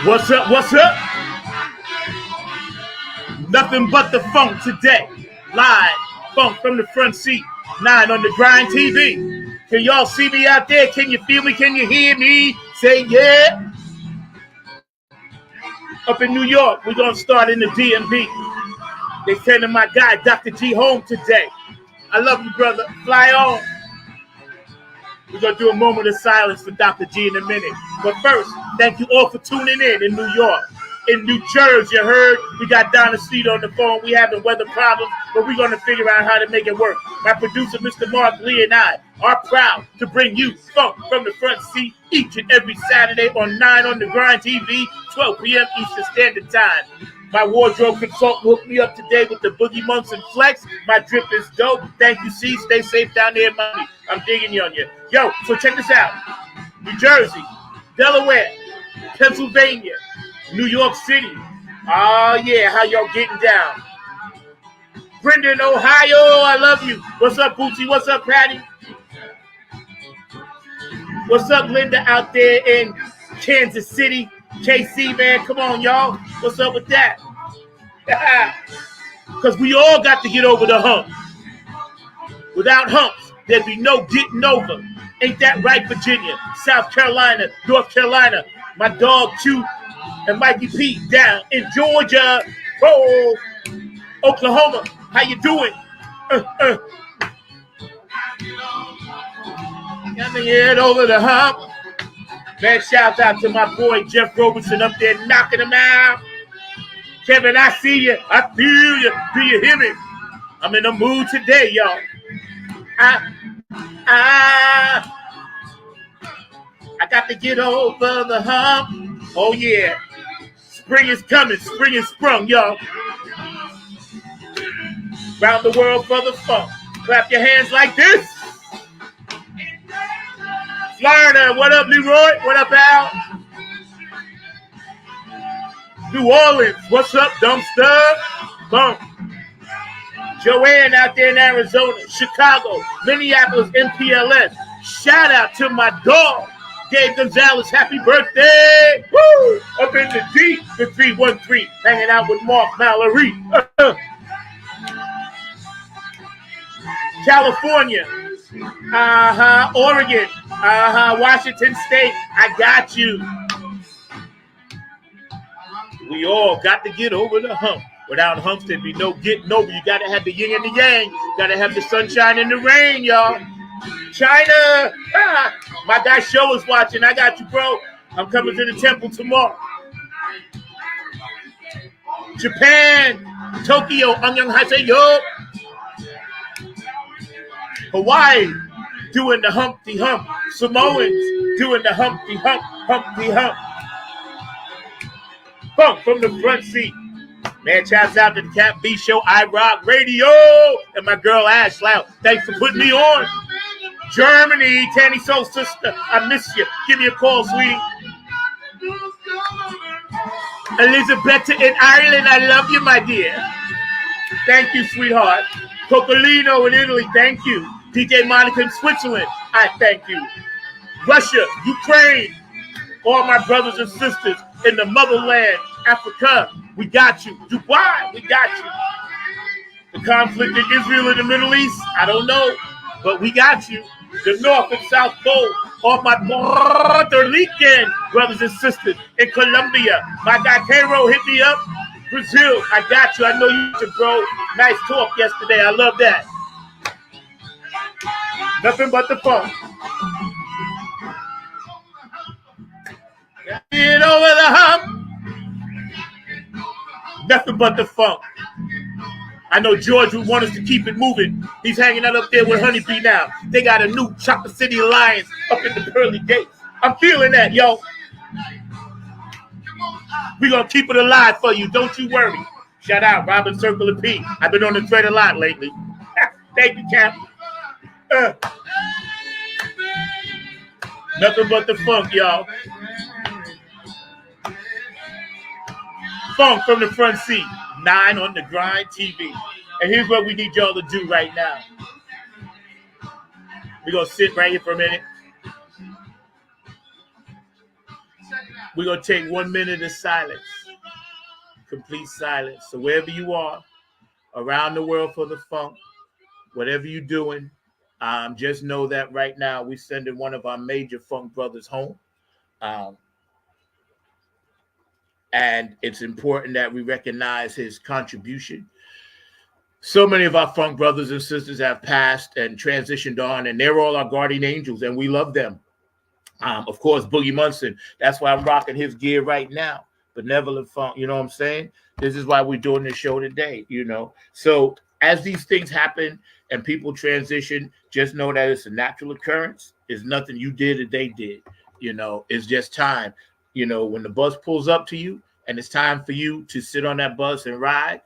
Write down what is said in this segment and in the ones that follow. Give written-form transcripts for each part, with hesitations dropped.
What's up? What's up? Nothing but the funk today. Live funk from the front seat. 9 on the Grind TV. Can y'all see me out there? Can you feel me? Can you hear me? Say yeah. Up in New York, we're going to start in the DMV. They sending my guy, Dr. G, home today. I love you, brother. Fly on. We're going to do a moment of silence for Dr. G in a minute. But first, thank you all for tuning in New York. In New Jersey, you heard, we got Donna Seed on the phone. We having weather problems, but we're going to figure out how to make it work. My producer, Mr. Mark Lee, and I are proud to bring you funk from the front seat each and every Saturday on 9 on the Grind TV, 12 p.m. Eastern Standard Time. My wardrobe consultant hooked me up today with the Boogie Monks and Flex. My drip is dope. Thank you, C. Stay safe down there, mommy. I'm digging you on you. Yo, so check this out. New Jersey, Delaware, Pennsylvania, New York City. Oh, yeah, how y'all getting down? Brendan, Ohio, I love you. What's up, Bootsy? What's up, Patty? What's up, Linda, out there in Kansas City? KC, man, come on, y'all. What's up with that? Because we all got to get over the hump. Without humps, there'd be no getting over. Ain't that right, Virginia, South Carolina, North Carolina? My dog, Q, and Mikey P down in Georgia. Oh, Oklahoma, how you doing? Got me head over the hump. Man, shout out to my boy Jeff Robertson up there knocking him out. Kevin, I see you. I feel you. Do you hear me? I'm in the mood today, y'all. I got to get over the hump. Oh, yeah. Spring is coming. Spring is sprung, y'all. Round the world for the funk. Clap your hands like this. Florida, what up, Leroy? What up, Al? New Orleans, what's up, Dumpster? Bump. Joanne out there in Arizona. Chicago, Minneapolis, MPLS. Shout out to my dog, Dave Gonzalez. Happy birthday. Woo! Up in the D, the 313, hanging out with Mark Mallory. California. Oregon. Washington State. I got you. We all got to get over the hump. Without humps, there'd be no getting over. You got to have the yin and the yang. Got to have the sunshine and the rain, y'all. China. My guy Show is watching. I got you, bro. I'm coming to the temple tomorrow. Japan. Tokyo. Annyeonghaseyo. Hawaii. Doing the Humpty Hump. Samoans doing the Humpty Hump, Humpty Hump. Funk from the front seat. Man, shouts out to the Cap B Show, iRock Radio, and my girl Ash Lau. Thanks for putting me on. Germany, Tanny Soul Sister, I miss you. Give me a call, sweetie. Elizabeth in Ireland, I love you, my dear. Thank you, sweetheart. Cocolino in Italy, thank you. DJ Monica in Switzerland, I thank you. Russia, Ukraine, all my brothers and sisters in the motherland, Africa, we got you. Dubai, we got you. The conflict in Israel and the Middle East, I don't know, but we got you. The North and South Pole, all my Puerto Rican brothers and sisters in Colombia. My guy Cairo hit me up. Brazil, I got you. I know you too, bro. Nice talk yesterday. I love that. Nothing but the fun. Get over the hump. Nothing but the funk. I know George would want us to keep it moving. He's hanging out up there with Honeybee now. They got a new Chocolate City Alliance up in the pearly gates. I'm feeling that, yo. We're going to keep it alive for you. Don't you worry. Shout out, Robin Circle P. I've been on the thread a lot lately. Thank you, Cap. Nothing but the funk, y'all. Funk from the front seat. 9 on the Grind TV. And here's what we need y'all to do right now. We're going to sit right here for a minute. Check it out. We're going to take 1 minute of silence, complete silence. So wherever you are, around the world for the funk, whatever you're doing, just know that right now we're sending one of our major funk brothers home. And it's important that we recognize his contribution. So many of our funk brothers and sisters have passed and transitioned on, and they're all our guardian angels, and we love them. Of course, Boogie Munson, that's why I'm rocking his gear right now. Benevolent Funk, you know what I'm saying? This is why we're doing this show today, you know? So as these things happen and people transition, just know that it's a natural occurrence. It's nothing you did or they did, you know? It's just time. You know, when the bus pulls up to you and it's time for you to sit on that bus and ride,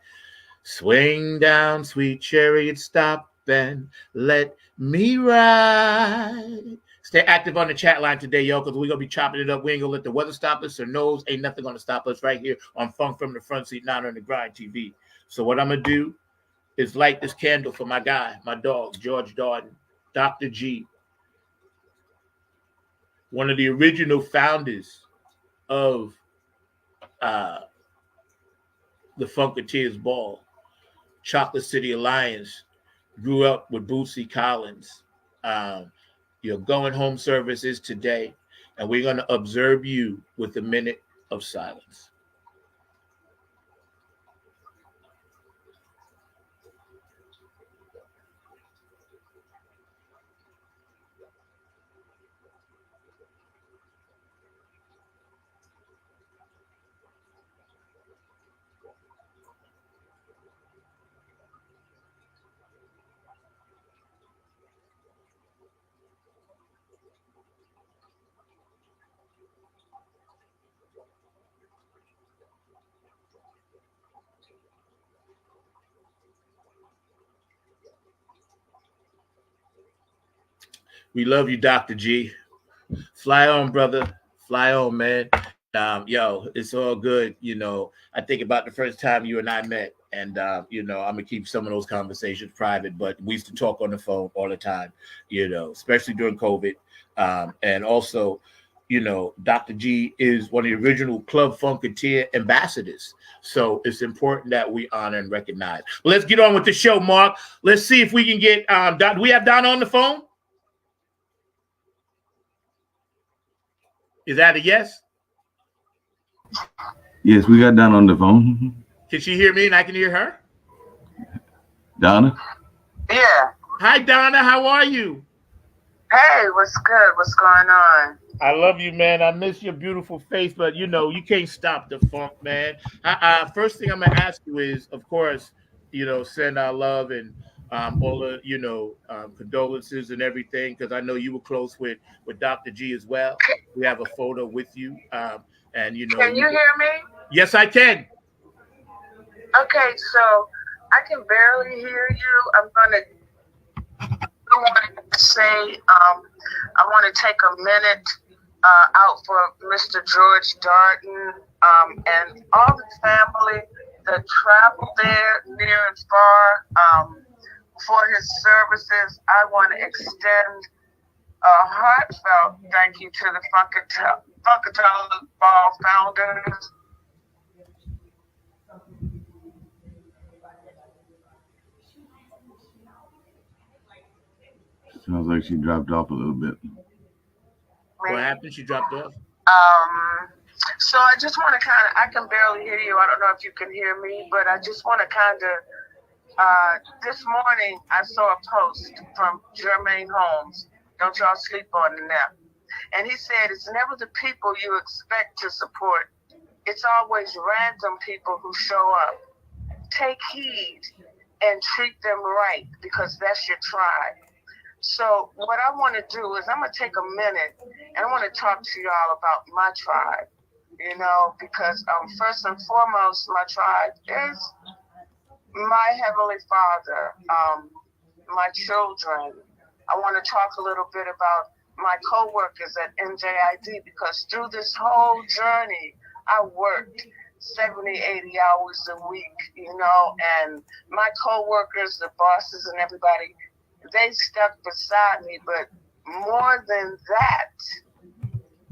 swing down, sweet chariot, stop and let me ride. Stay active on the chat line today, yo, because we're going to be chopping it up. We ain't going to let the weather stop us or nose. Ain't nothing going to stop us right here on Funk from the Front Seat, Not on the Grind TV. So what I'm going to do is light this candle for my guy, my dog, George Darden, Dr. G, one of the original founders of the Funketeers Ball, Chocolate City Alliance, grew up with Bootsy Collins. Your going home service is today, and we're going to observe you with a minute of silence. We love you, Dr. G. Fly on, brother. Fly on, man. Yo, it's all good. You know, I think about the first time you and I met, and you know, I'm gonna keep some of those conversations private, but we used to talk on the phone all the time, you know, especially during COVID. And also, you know, Dr. G is one of the original Club Funketeer ambassadors. So it's important that we honor and recognize. Well, let's get on with the show, Mark. Let's see if we can get do we have Donna on the phone? Is that a yes? Yes, we got Donna on the phone. Can she hear me and I can hear her? Donna? Yeah. Hi, Donna. How are you? Hey, what's good? What's going on? I love you, man. I miss your beautiful face, but you know, you can't stop the funk, man. First thing I'm gonna ask you is, of course, you know, send our love and all the, you know, condolences and everything, because I know you were close with Dr. G as well. We have a photo with you, and you know. Can you hear me? Yes, I can. Okay, so I can barely hear you. I want to say, I want to take a minute out for Mr. George Darden and all the family that traveled there near and far for his services. I want to extend a heartfelt thank you to the Funketeer Ball founders. Sounds like she dropped off a little bit. What happened? She dropped off? So I just want to I can barely hear you. I don't know if you can hear me, but I just want to this morning I saw a post from Jermaine Holmes. Don't y'all sleep on the nap. And he said, it's never the people you expect to support. It's always random people who show up. Take heed and treat them right, because that's your tribe. So what I want to do is I'm going to take a minute and I want to talk to y'all about my tribe, you know, because first and foremost, my tribe is my Heavenly Father, my children. I want to talk a little bit about my co-workers at NJID, because through this whole journey, I worked 70, 80 hours a week, you know, and my co-workers, the bosses and everybody, they stuck beside me. But more than that,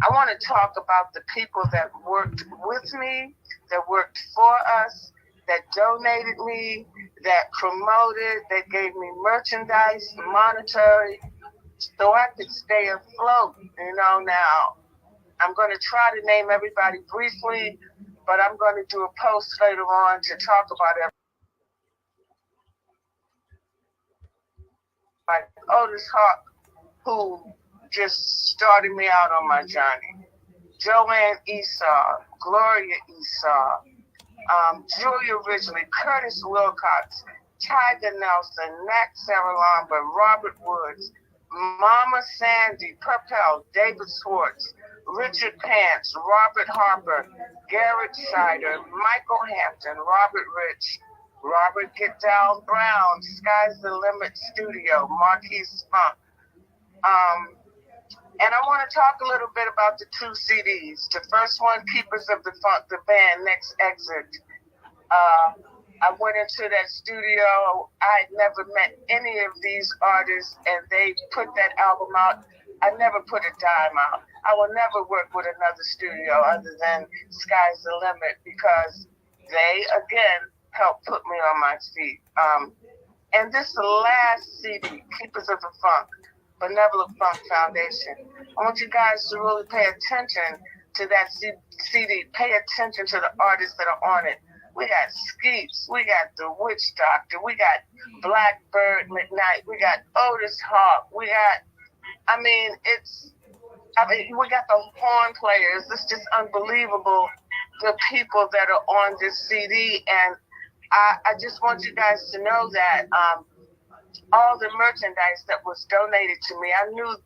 I want to talk about the people that worked with me, that worked for us, that donated me, that promoted, that gave me merchandise, monetary, so I could stay afloat. Now I'm going to try to name everybody briefly, but I'm going to do a post later on to talk about everybody. Like Otis Hawk, who just started me out on my journey. Joanne Esau, Gloria Esau, Julia Ridgely, Curtis Wilcox, Tiger Nelson, Max Saralamba, Robert Woods, Mama Sandy, Purpell, David Swartz, Richard Pants, Robert Harper, Garrett Scheider, Michael Hampton, Robert Rich, Robert Get Down Brown, Sky's the Limit Studio, Marquise Funk. And I want to talk a little bit about the 2 CDs. The first one, Keepers of the Funk, the band, Next Exit. I went into that studio. I had never met any of these artists, and they put that album out. I never put a dime out. I will never work with another studio other than Sky's the Limit, because they, again, helped put me on my feet. And this last CD, Keepers of the Funk, Benevolent Funk Foundation. I want you guys to really pay attention to that CD. Pay attention to the artists that are on it. We got Skeets, we got The Witch Doctor, we got Blackbird McKnight, we got Otis Hawk, we got, we got the horn players. It's just unbelievable, the people that are on this CD. And I just want you guys to know that all the merchandise that was donated to me, I knew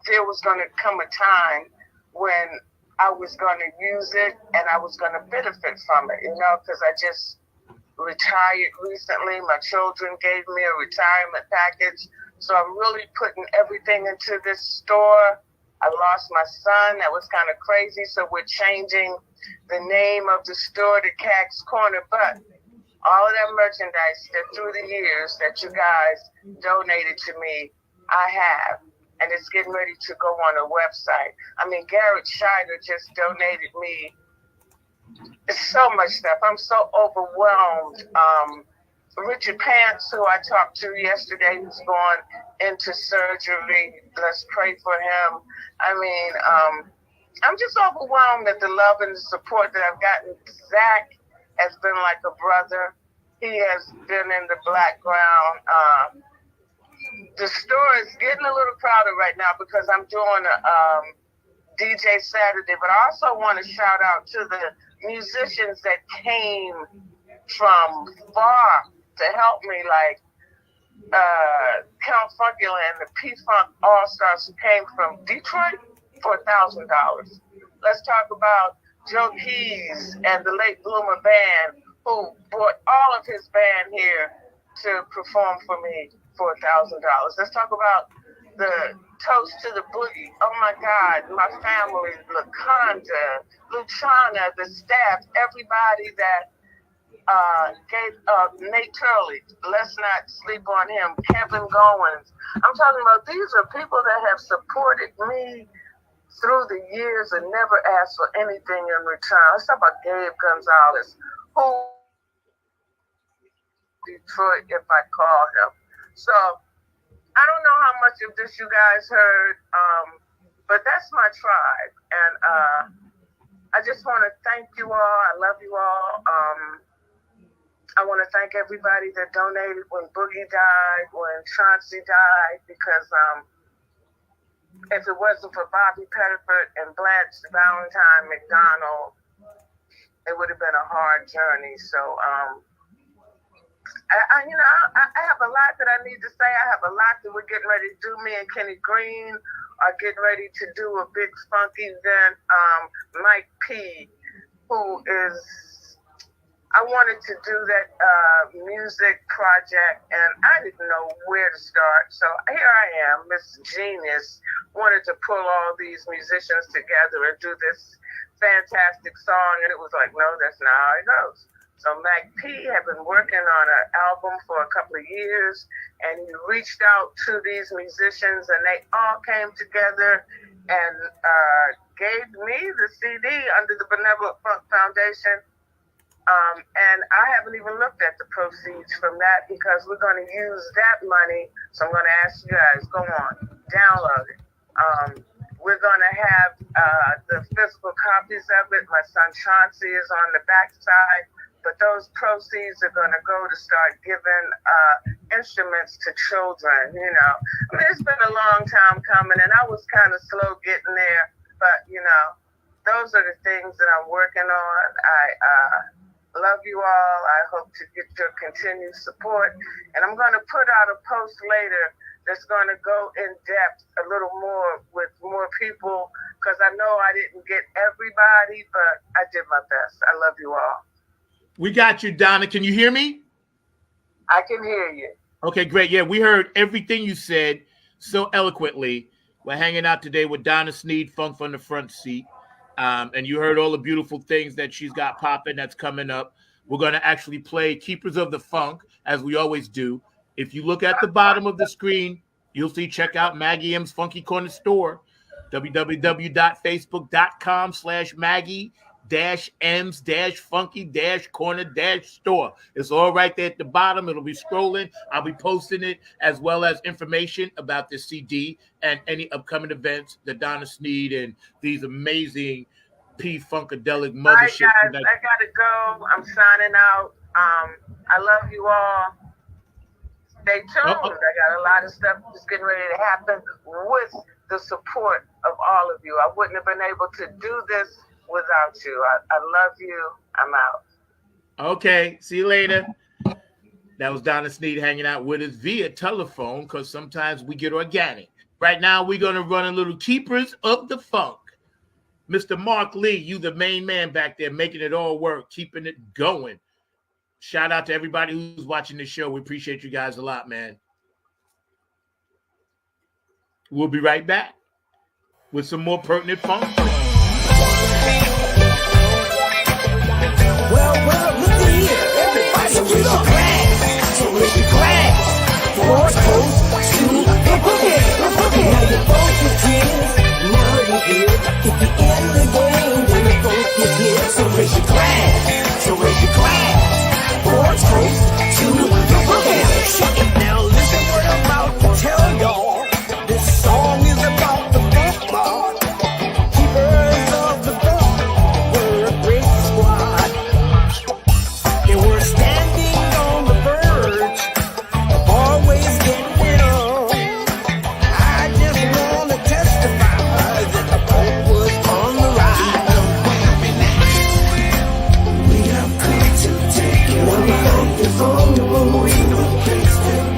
there was going to come a time when I was going to use it and I was going to benefit from it, because I just retired recently. My children gave me a retirement package. So I'm really putting everything into this store. I lost my son. That was kind of crazy. So we're changing the name of the store to Cag's Corner. But all of that merchandise that through the years that you guys donated to me, I have. And it's getting ready to go on a website. Garrett Scheider just donated me so much stuff. I'm so overwhelmed. Richard Pants, who I talked to yesterday, who's going into surgery. Let's pray for him. I'm just overwhelmed at the love and the support that I've gotten. Zach has been like a brother. He has been in the background. The store is getting a little crowded right now because I'm doing a DJ Saturday, but I also want to shout out to the musicians that came from far to help me, like Count Funkyland, the P-Funk All-Stars, who came from Detroit for $1,000. Let's talk about Joe Keys and the Late Bloomer Band, who brought all of his band here to perform for me for $1,000. Let's talk about the Toast to the Boogie. Oh my God, my family, LaConda, Luciana, the staff, everybody that gave Nate Turley, let's not sleep on him, Kevin Goins. I'm talking about, these are people that have supported me through the years and never asked for anything in return. Let's talk about Gabe Gonzalez, who Detroit, if I call him. So I don't know how much of this you guys heard, but that's my tribe. And I just want to thank you all. I love you all. I want to thank everybody that donated when Boogie died, when Chauncey died, because if it wasn't for Bobby Pettiford and Blanche Valentine McDonald, it would have been a hard journey. So, I have a lot that I need to say. I have a lot that we're getting ready to do. Me and Kenny Green are getting ready to do a big funky event. Mike P, who is, I wanted to do that music project, and I didn't know where to start. So here I am, Miss Genius, wanted to pull all these musicians together and do this fantastic song, and it was like, no, that's not how it goes. So Mac P had been working on an album for a couple of years, and he reached out to these musicians, and they all came together, and gave me the CD under the Benevolent Funk Foundation. And I haven't even looked at the proceeds from that because we're going to use that money. So I'm going to ask you guys, go on, download it. We're going to have the physical copies of it. My son Chauncey is on the backside, but those proceeds are going to go to start giving instruments to children. You know, I mean, it's been a long time coming, and I was kind of slow getting there, but you know, those are the things that I'm working on. I love you all. I hope to get your continued support. And I'm going to put out a post later that's going to go in depth a little more with more people because I know I didn't get everybody, but I did my best. I love you all. We got you, Donna. Can you hear me? I can hear you. Okay, great. Yeah, we heard everything you said so eloquently. We're hanging out today with Donna Sneed, Funk from the Front Seat. And you heard all the beautiful things that she's got popping that's coming up. We're going to actually play Keepers of the Funk, as we always do. If you look at the bottom of the screen, you'll see check out Maggie M's Funky Corner Store, www.facebook.com/Maggie-M's-Funky-Corner-Store. It's all right there at the bottom. It'll be scrolling. I'll be posting it as well as information about the CD and any upcoming events that Donna Sneed and these amazing P-Funkadelic mothership. All right, guys, I got to go. I'm signing out. I love you all. Stay tuned. I got a lot of stuff that's getting ready to happen with the support of all of you. I wouldn't have been able to do this without you. I love you. I'm out. Okay. See you later. That was Donna Sneed hanging out with us via telephone because sometimes we get organic. Right now, we're going to run a little Keepers of the Funk. Mr. Mark Lee, you the main man back there, making it all work, keeping it going. Shout out to everybody who's watching this show. We appreciate you guys a lot, man. We'll be right back with some more pertinent funk. Well, look here. Everybody raise your glass. So raise your glass. Four toast to the boogie. Now you're both your kids. Now you're here. If you're in the game, then you're both your kids. So raise your glass. So raise your glass. Four toast to the boogie. Now listen what I'm about to tell y'all. This song is about the funk bar. Keepers of the funk were a great squad. They were standing on the verge of always getting it on. I just want to testify that the funk was on the rise. We have come to take you. Now the funk is on the move. We will place them.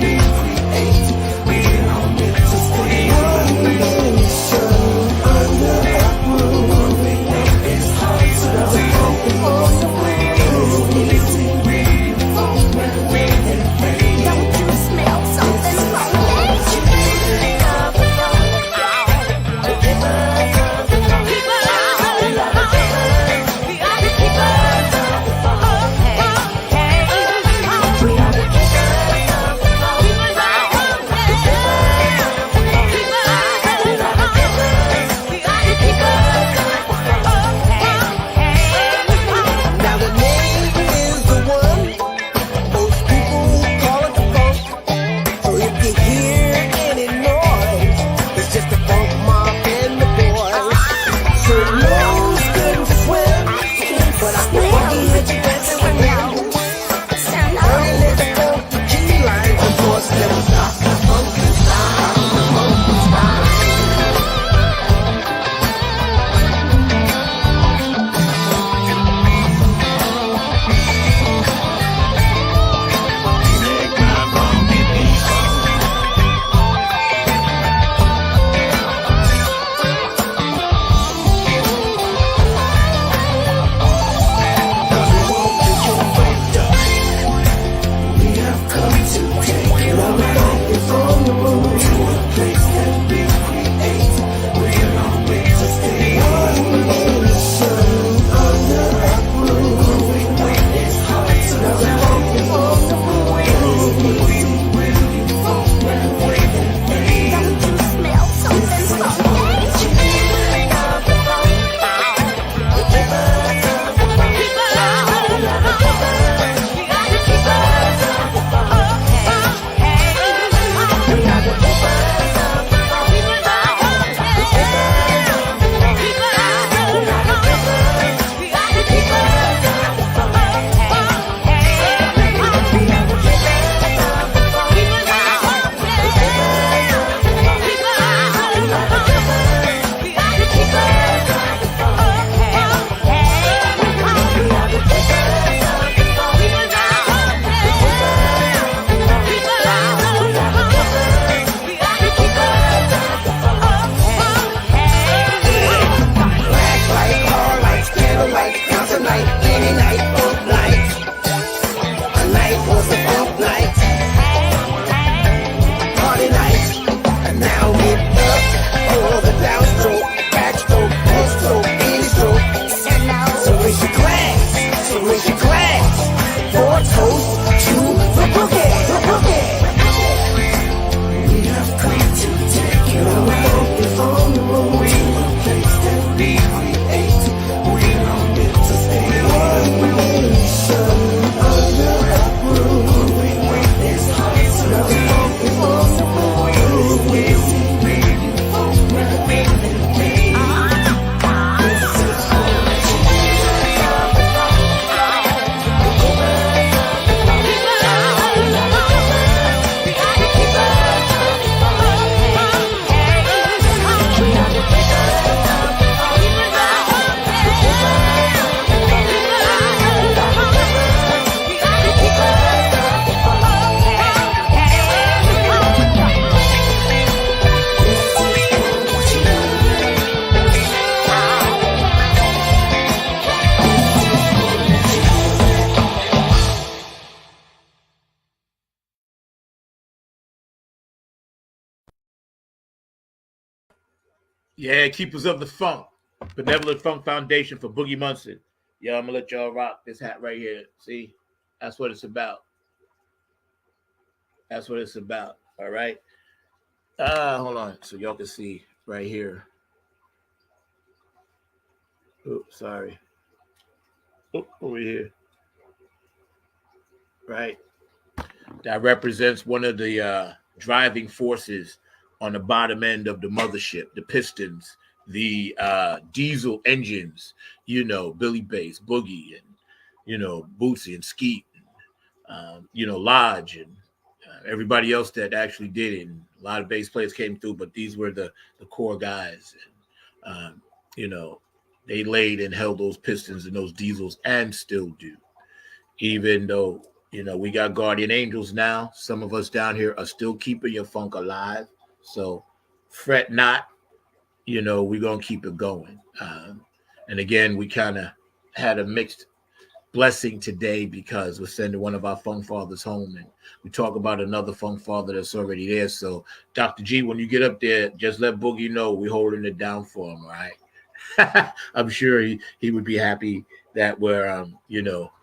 Yeah, Keepers of the Funk, Benevolent Funk Foundation for Boogie Munson. Yeah, I'm gonna let y'all rock this hat right here. See, that's what it's about. That's what it's about. All right. Hold on, so y'all can see right here. Oops, sorry. Over here. Right. That represents one of the driving forces on the bottom end of the mothership, the pistons, the diesel engines, Billy Bass, Boogie, and, Bootsy and Skeet, and, Lodge, and everybody else that actually did it. And a lot of bass players came through, but these were the core guys. And, they laid and held those pistons and those diesels and still do. Even though, we got guardian angels now. Some of us down here are still keeping your funk alive. So fret not, we're going to keep it going. And again, we kind of had a mixed blessing today because we're sending one of our funk fathers home, and we talk about another funk father that's already there. So Dr. G, when you get up there, just let Boogie know we're holding it down for him, all right? I'm sure he would be happy that we're,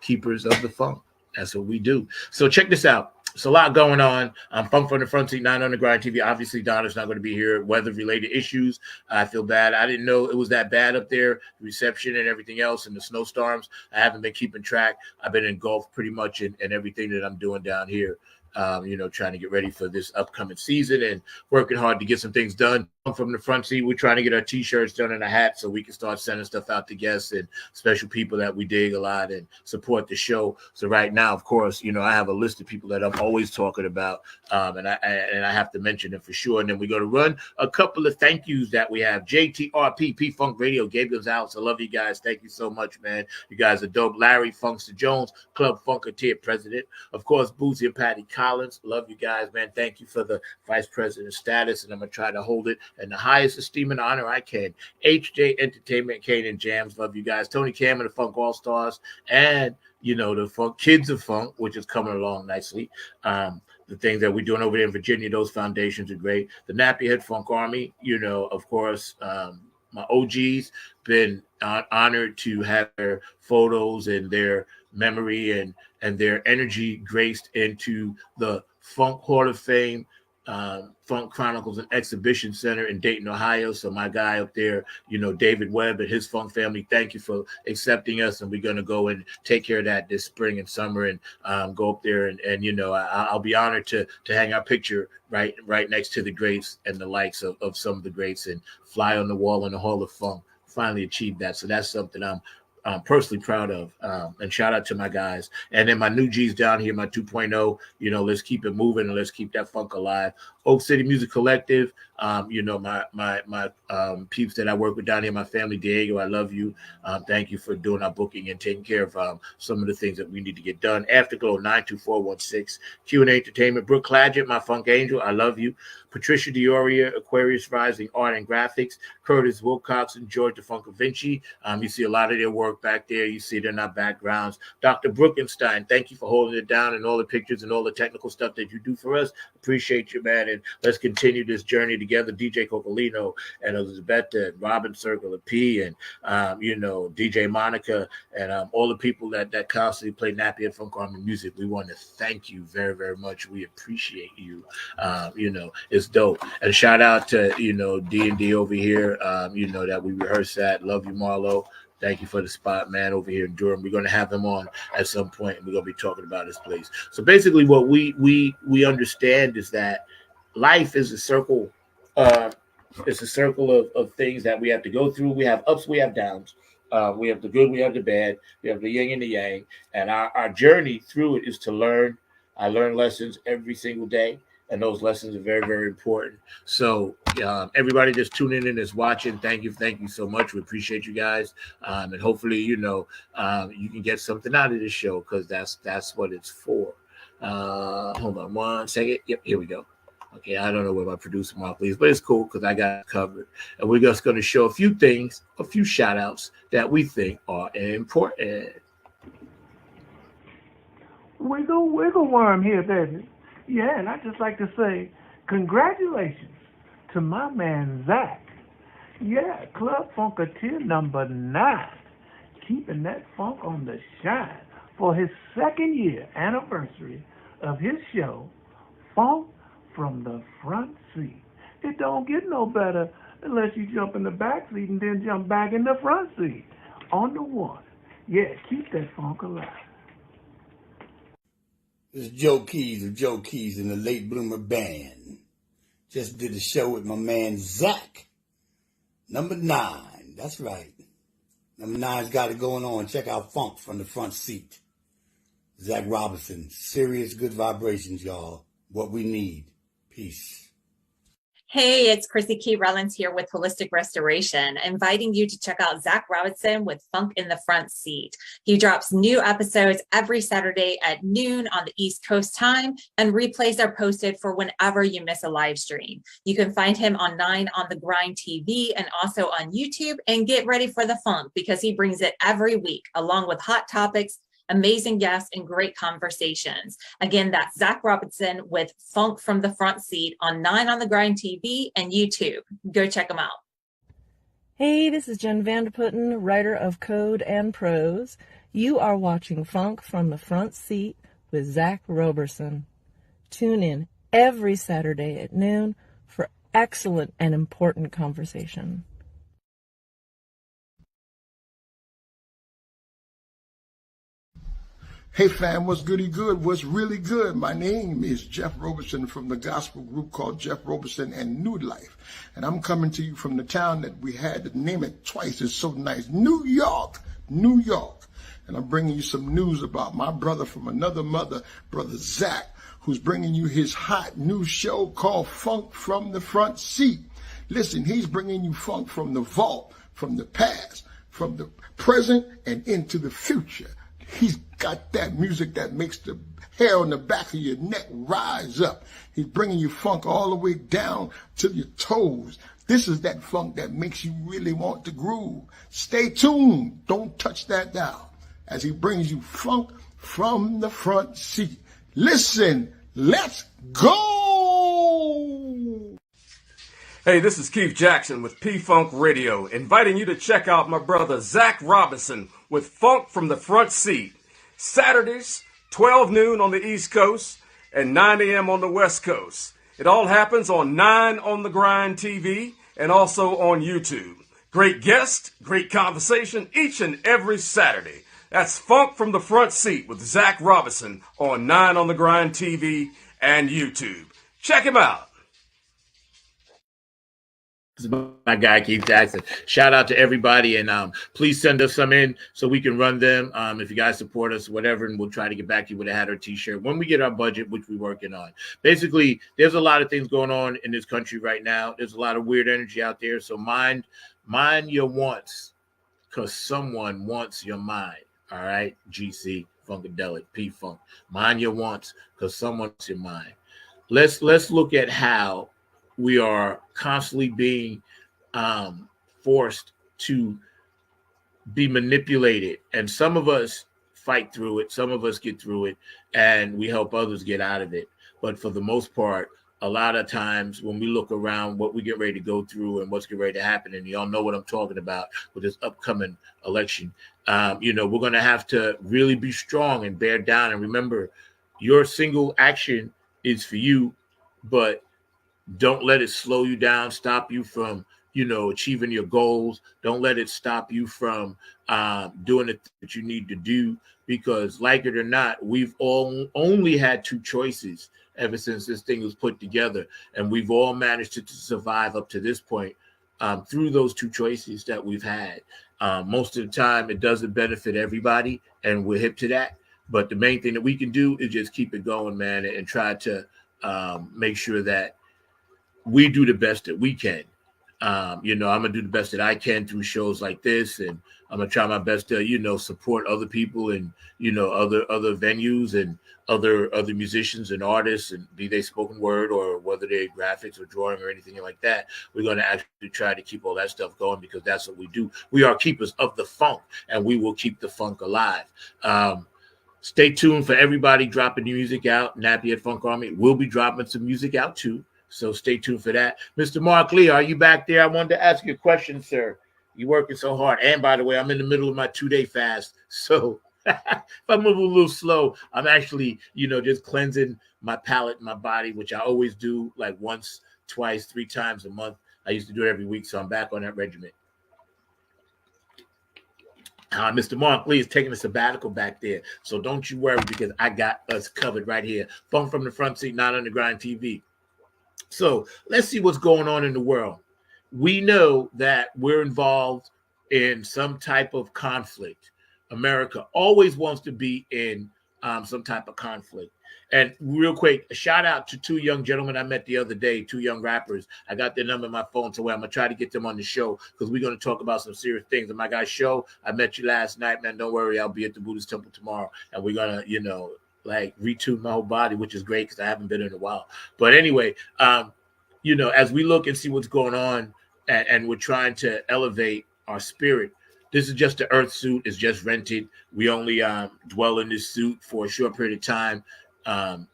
keepers of the funk. That's what we do. So check this out. It's a lot going on. Funk from the Front Seat, 9 on the Grind TV. Obviously, Donna's not going to be here. Weather-related issues. I feel bad. I didn't know it was that bad up there. Reception and everything else and the snowstorms. I haven't been keeping track. I've been engulfed pretty much in everything that I'm doing down here. Trying to get ready for this upcoming season and working hard to get some things done. From the Front Seat, we're trying to get our T-shirts done and a hat so we can start sending stuff out to guests and special people that we dig a lot and support the show. So right now, of course, I have a list of people that I'm always talking about, and I have to mention them for sure. And then we're going to run a couple of thank yous that we have. JTRP, P-Funk Radio, Gabe Gonzalez. I love you guys. Thank you so much, man. You guys are dope. Larry Funkster Jones, Club Funketeer President. Of course, Bootsy and Patty Collins. Love you guys, man. Thank you for the Vice President status, and I'm going to try to hold it in the highest esteem and honor I can. HJ Entertainment, Kane and Jams, love you guys. Tony Cam and the Funk All Stars, and the Funk Kids of Funk, which is coming along nicely. The things that we're doing over there in Virginia, those foundations are great. The Nappy Head Funk Army, of course, my OGs, been honored to have their photos and their memory and their energy graced into the Funk Hall of Fame, Funk Chronicles and Exhibition Center in Dayton, Ohio. So my guy up there, David Webb and his funk family, thank you for accepting us. And we're going to go and take care of that this spring and summer and go up there. And I'll be honored to hang our picture right next to the greats and the likes of some of the greats and fly on the wall in the Hall of Funk. Finally achieved that. So that's something I'm personally proud of, and shout out to my guys. And then my new G's down here, my 2.0, let's keep it moving and let's keep that funk alive. Oak City Music Collective, my peeps that I work with down here, my family, Diego, I love you. Thank you for doing our booking and taking care of some of the things that we need to get done. Afterglow 92416, Q&A Entertainment, Brooke Clagett, my funk angel, I love you. Patricia Dioria, Aquarius Rising Art and Graphics, Curtis Wilcox and George DeFunco Vinci. You see a lot of their work back there. You see it in our backgrounds. Dr. Brookenstein, thank you for holding it down and all the pictures and all the technical stuff that you do for us. Appreciate you, man. And let's continue this journey together. DJ Cocolino and Elizabeth and Robin Circle P and, DJ Monica and all the people that constantly play Nappy and Funk Army music. We want to thank you very, very much. We appreciate you. It's dope. And shout out to, D&D over here, that we rehearse at. Love you, Marlo. Thank you for the spot, man, over here in Durham. We're going to have him on at some point, and we're going to be talking about his place. So basically what we understand is that life is a circle. It's a circle of things that we have to go through. We have ups, we have downs. We have the good, we have the bad. We have the yin and the yang. And our journey through it is to learn. I learn lessons every single day. And those lessons are very, very important. So everybody that's tuning in is watching. Thank you so much. We appreciate you guys. And hopefully, you can get something out of this show because that's what it's for. Hold on 1 second. Yep, here we go. Okay, I don't know where my producer Mark is, but it's cool because I got it covered. And we're just going to show a few things, a few shout outs that we think are important. Wiggle worm here, baby. Yeah, and I'd just like to say congratulations to my man, Zach. Yeah, Club Funketeer number 9, keeping that funk on the shine for his second year anniversary of his show, Funk from the Front Seat. It don't get no better unless you jump in the back seat and then jump back in the front seat. On the one. Yeah, keep that funk alive. This is Joe Keys of Joe Keys and the Late Bloomer Band. Just did a show with my man Zach. Number 9. That's right. Number 9's got it going on. Check out Funk from the Front Seat. Zach Robinson. Serious good vibrations, y'all. What we need. Peace. Hey, it's Chrissy Key Rollins here with Holistic Restoration, inviting you to check out Zach Robinson with Funk in the Front Seat. He drops new episodes every Saturday at noon on the East Coast time, and replays are posted for whenever you miss a live stream. You can find him on 9 on the Grind TV and also on YouTube, and get ready for the funk because he brings it every week along with hot topics, amazing guests, and great conversations. Again, that's Zach Robinson with Funk from the Front Seat on 9 on the Grind TV and YouTube. Go check them out. Hey, this is Jen Vanderputten, writer of Code and Prose. You are watching Funk from the Front Seat with Zach Roberson. Tune in every Saturday at noon for excellent and important conversation. Hey fam, what's goody good? What's really good? My name is Jeff Roberson from the gospel group called Jeff Roberson and New Life. And I'm coming to you from the town that we had to name it twice. It's so nice. New York, New York. And I'm bringing you some news about my brother from another mother, Brother Zach, who's bringing you his hot new show called Funk from the Front Seat. Listen, he's bringing you funk from the vault, from the past, from the present, and into the future. He's got that music that makes the hair on the back of your neck rise up. He's bringing you funk all the way down to your toes. This is that funk that makes you really want to groove. Stay tuned. Don't touch that dial as he brings you funk from the front seat. Listen, let's go. Hey, this is Keith Jackson with P-Funk Radio, inviting you to check out my brother Zach Robinson with Funk from the Front Seat. Saturdays, 12 noon on the East Coast and 9 a.m. on the West Coast. It all happens on 9 on the Grind TV and also on YouTube. Great guests, great conversation each and every Saturday. That's Funk from the Front Seat with Zach Robinson on 9 on the Grind TV and YouTube. Check him out. This is my guy, Keith Jackson. Shout out to everybody, and please send us some in so we can run them. If you guys support us, whatever, and we'll try to get back to you with a hat or t-shirt when we get our budget, which we're working on. Basically, there's a lot of things going on in this country right now. There's a lot of weird energy out there, so mind your wants, because someone wants your mind. All right, GC, Funkadelic, P-Funk. Mind your wants, because someone wants your mind. Let's look at how we are constantly being forced to be manipulated. And some of us fight through it. Some of us get through it, and we help others get out of it. But for the most part, a lot of times when we look around what we get ready to go through and what's getting ready to happen, and y'all know what I'm talking about with this upcoming election, we're going to have to really be strong and bear down. And remember, your single action is for you, but don't let it slow you down, stop you from, achieving your goals. Don't let it stop you from doing it that you need to do, because like it or not, we've all only had two choices ever since this thing was put together. And we've all managed to survive up to this point through those two choices that we've had. Most of the time, it doesn't benefit everybody, and we're hip to that. But the main thing that we can do is just keep it going, man, and try to make sure that we do the best that we can. I'm going to do the best that I can through shows like this, and I'm going to try my best to, support other people and, other venues and other musicians and artists, and be they spoken word or whether they're graphics or drawing or anything like that. We're going to actually try to keep all that stuff going, because that's what we do. We are keepers of the funk, and we will keep the funk alive. Stay tuned for everybody dropping new music out. Nappy at Funk Army will be dropping some music out too. So stay tuned for that. Mr. Mark Lee, are you back there? I wanted to ask you a question, sir. You're working so hard. And by the way, I'm in the middle of my 2-day fast. So if I move a little slow, I'm actually, just cleansing my palate and my body, which I always do like once, twice, 3 times a month. I used to do it every week, so I'm back on that regimen. Mr. Mark Lee is taking a sabbatical back there. So don't you worry, because I got us covered right here. Funk from the Front Seat, Not Underground TV. So let's see what's going on in the world. We know that we're involved in some type of conflict. America always wants to be in some type of conflict. And real quick, a shout out to 2 young gentlemen I met the other day, 2 young rappers. I got their number in my phone, so I'm going to try to get them on the show because we're going to talk about some serious things. And my guy, Show, I met you last night, man. Don't worry, I'll be at the Buddhist Temple tomorrow. And we're going to, retune my whole body, which is great because I haven't been in a while. But anyway, as we look and see what's going on and we're trying to elevate our spirit, this is just the earth suit. It's just rented. We only dwell in this suit for a short period of time.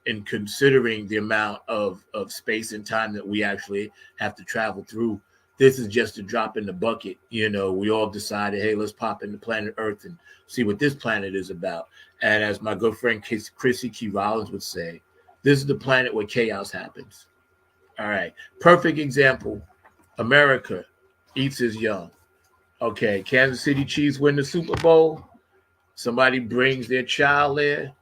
In considering the amount of space and time that we actually have to travel through, this is just a drop in the bucket. We all decided, hey, let's pop into planet Earth and see what this planet is about. And as my good friend Chrissy Key Rollins would say, this is the planet where chaos happens. All right. Perfect example. America eats its young. Okay. Kansas City Chiefs win the Super Bowl. Somebody brings their child there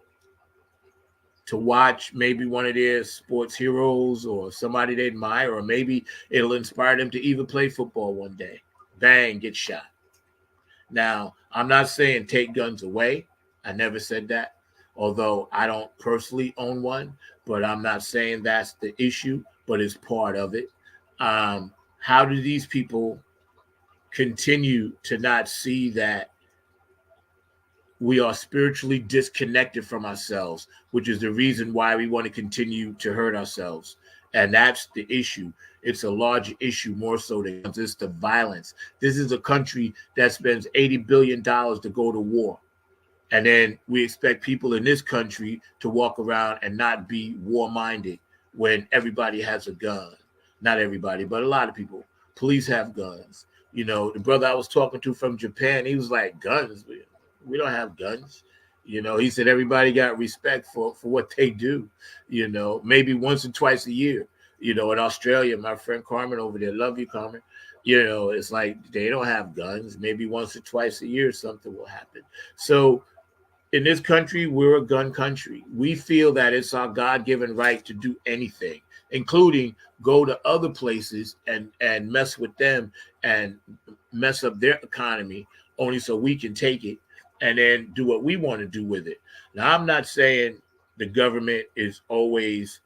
to watch maybe one of their sports heroes or somebody they admire, or maybe it'll inspire them to even play football one day. Bang, get shot. Now, I'm not saying take guns away. I never said that, although I don't personally own one, but I'm not saying that's the issue, but it's part of it. How do these people continue to not see that we are spiritually disconnected from ourselves, which is the reason why we want to continue to hurt ourselves? And that's the issue. It's a large issue, more so than just the violence. This is a country that spends $80 billion to go to war. And then we expect people in this country to walk around and not be war-minded when everybody has a gun. Not everybody, but a lot of people. Police have guns. The brother I was talking to from Japan, he was like, guns? We don't have guns. He said everybody got respect for what they do, maybe once or twice a year. In Australia, my friend Carmen over there, love you, Carmen. It's like they don't have guns. Maybe once or twice a year something will happen. So in this country, we're a gun country. We feel that it's our God-given right to do anything, including go to other places and mess with them and mess up their economy only so we can take it and then do what we want to do with it. Now, I'm not saying the government is always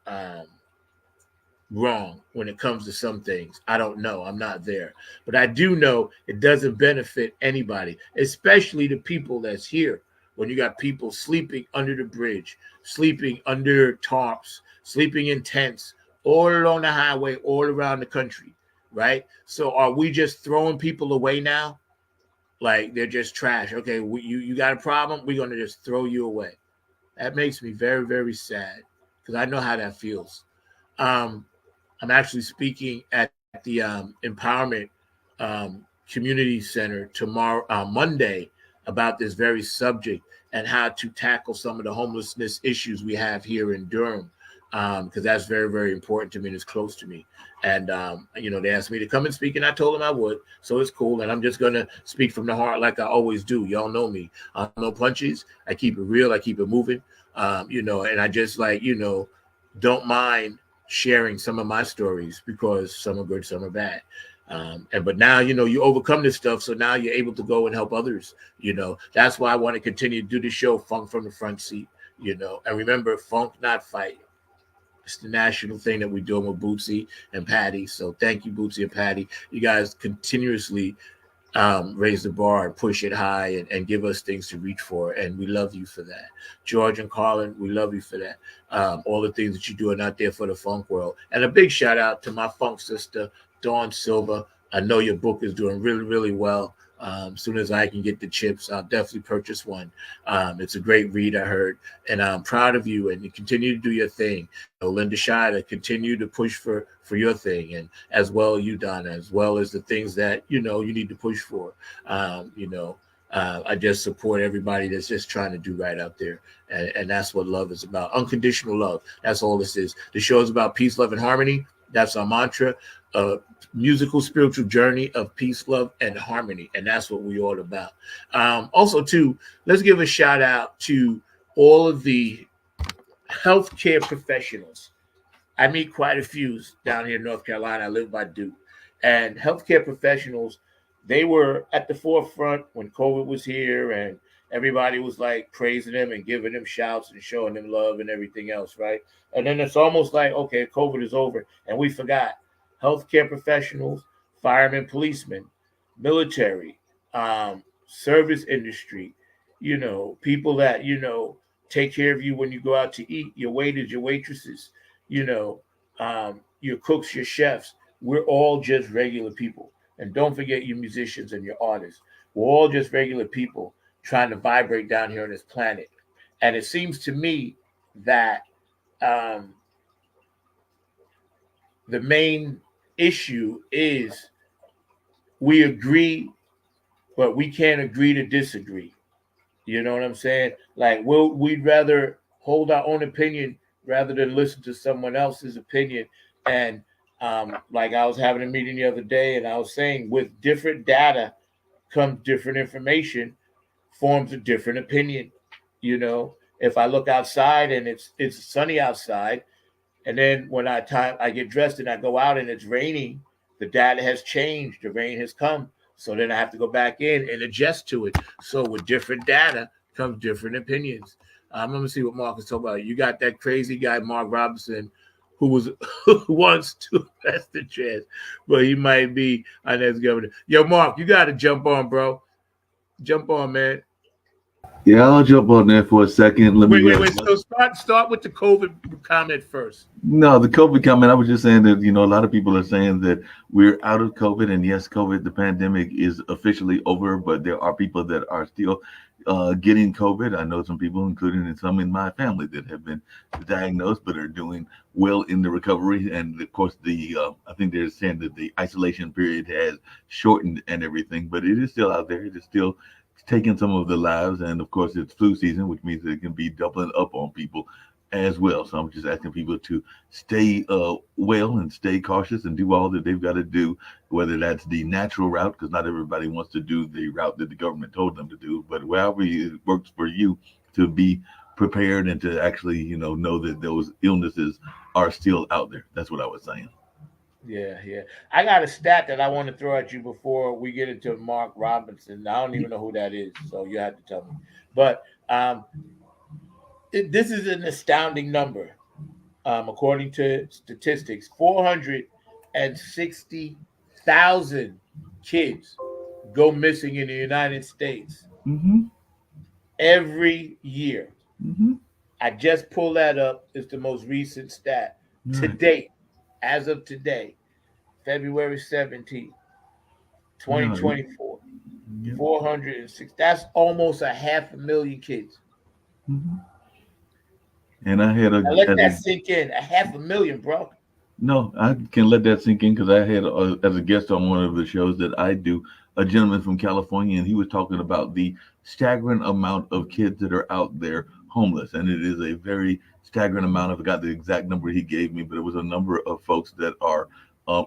wrong when it comes to some things. I don't know. I'm not there. But I do know it doesn't benefit anybody, especially the people that's here. When you got people sleeping under the bridge, sleeping under tarps, sleeping in tents, all along the highway, all around the country, right? So are we just throwing people away now? Like they're just trash. Okay, you got a problem? We're going to just throw you away. That makes me very, very sad because I know how that feels. I'm actually speaking at the Empowerment Community Center tomorrow, Monday, about this very subject and how to tackle some of the homelessness issues we have here in Durham, because that's very, very important to me and it's close to me. And, they asked me to come and speak, and I told them I would. So it's cool. And I'm just going to speak from the heart like I always do. Y'all know me. No punches. I keep it real. I keep it moving, and I just don't mind sharing some of my stories because some are good, some are bad. But now, you overcome this stuff. So now you're able to go and help others. That's why I want to continue to do the show, Funk from the Front Seat, and remember, funk, not fight. It's the national thing that we're doing with Bootsy and Patty. So thank you, Bootsy and Patty. You guys continuously raise the bar and push it high and give us things to reach for. And we love you for that. George and Carlin, we love you for that. All the things that you're doing out there for the funk world. And a big shout out to my funk sister, Dawn Silva. I know your book is doing really, really well. As soon as I can get the chips, I'll definitely purchase one. It's a great read, I heard, and I'm proud of you. And you continue to do your thing. Linda Shida, continue to push for your thing, and as well you, Donna, as well as the things that you need to push for. I just support everybody that's just trying to do right out there. And that's what love is about. Unconditional love. That's all this is. The show is about peace, love, and harmony. That's our mantra. Musical, spiritual journey of peace, love, and harmony. And that's what we're all about. Also, too, let's give a shout out to all of the healthcare professionals. I meet quite a few down here in North Carolina. I live by Duke. And healthcare professionals, they were at the forefront when COVID was here, and everybody was like praising them and giving them shouts and showing them love and everything else, right? And then it's almost like, okay, COVID is over, and we forgot healthcare professionals, firemen, policemen, military, service industry, people that, take care of you when you go out to eat, your waiters, your waitresses, your cooks, your chefs. We're all just regular people. And don't forget your musicians and your artists. We're all just regular people trying to vibrate down here on this planet. And it seems to me that the main issue is we agree, but we can't agree to disagree. You know what I'm saying? Like, we'd rather hold our own opinion rather than listen to someone else's opinion. And like I was having a meeting the other day, and I was saying with different data comes different information, forms a different opinion. If I look outside and it's sunny outside, and then when I get dressed and I go out and it's raining, the data has changed. The rain has come. So then I have to go back in and adjust to it. So with different data comes different opinions. I'm going to see what Mark is talking about. You got that crazy guy, Mark Robinson, who wants to arrest the chance, but he might be our next governor. Yo, Mark, you got to jump on, bro. Jump on, man. Yeah, I'll jump on there for a second. Wait. So start with the COVID comment first. No, the COVID comment, I was just saying that, a lot of people are saying that we're out of COVID. And yes, COVID, the pandemic is officially over, but there are people that are still getting COVID. I know some people, including some in my family, that have been diagnosed but are doing well in the recovery. And of course, I think they're saying that the isolation period has shortened and everything, but it is still out there. It is still taking some of the lives. And of course, it's flu season, which means that it can be doubling up on people as well. So I'm just asking people to stay well and stay cautious and do all that they've got to do, whether that's the natural route, because not everybody wants to do the route that the government told them to do, but however it works for you to be prepared and to actually, know that those illnesses are still out there. That's what I was saying. Yeah. I got a stat that I want to throw at you before we get into Mark Robinson. I don't even know who that is, so you have to tell me. But this is an astounding number. According to statistics, 460,000 kids go missing in the United States every year. I just pulled that up. It's the most recent stat to date. As of today, February 17th, 2024, 406. That's almost 500,000 kids. And I had let that sink in. 500,000, bro. No, I can let that sink in because I had as a guest on one of the shows that I do, a gentleman from California, and he was talking about the staggering amount of kids that are out there homeless. And it is a very staggering amount. I forgot the exact number he gave me, but it was a number of folks that are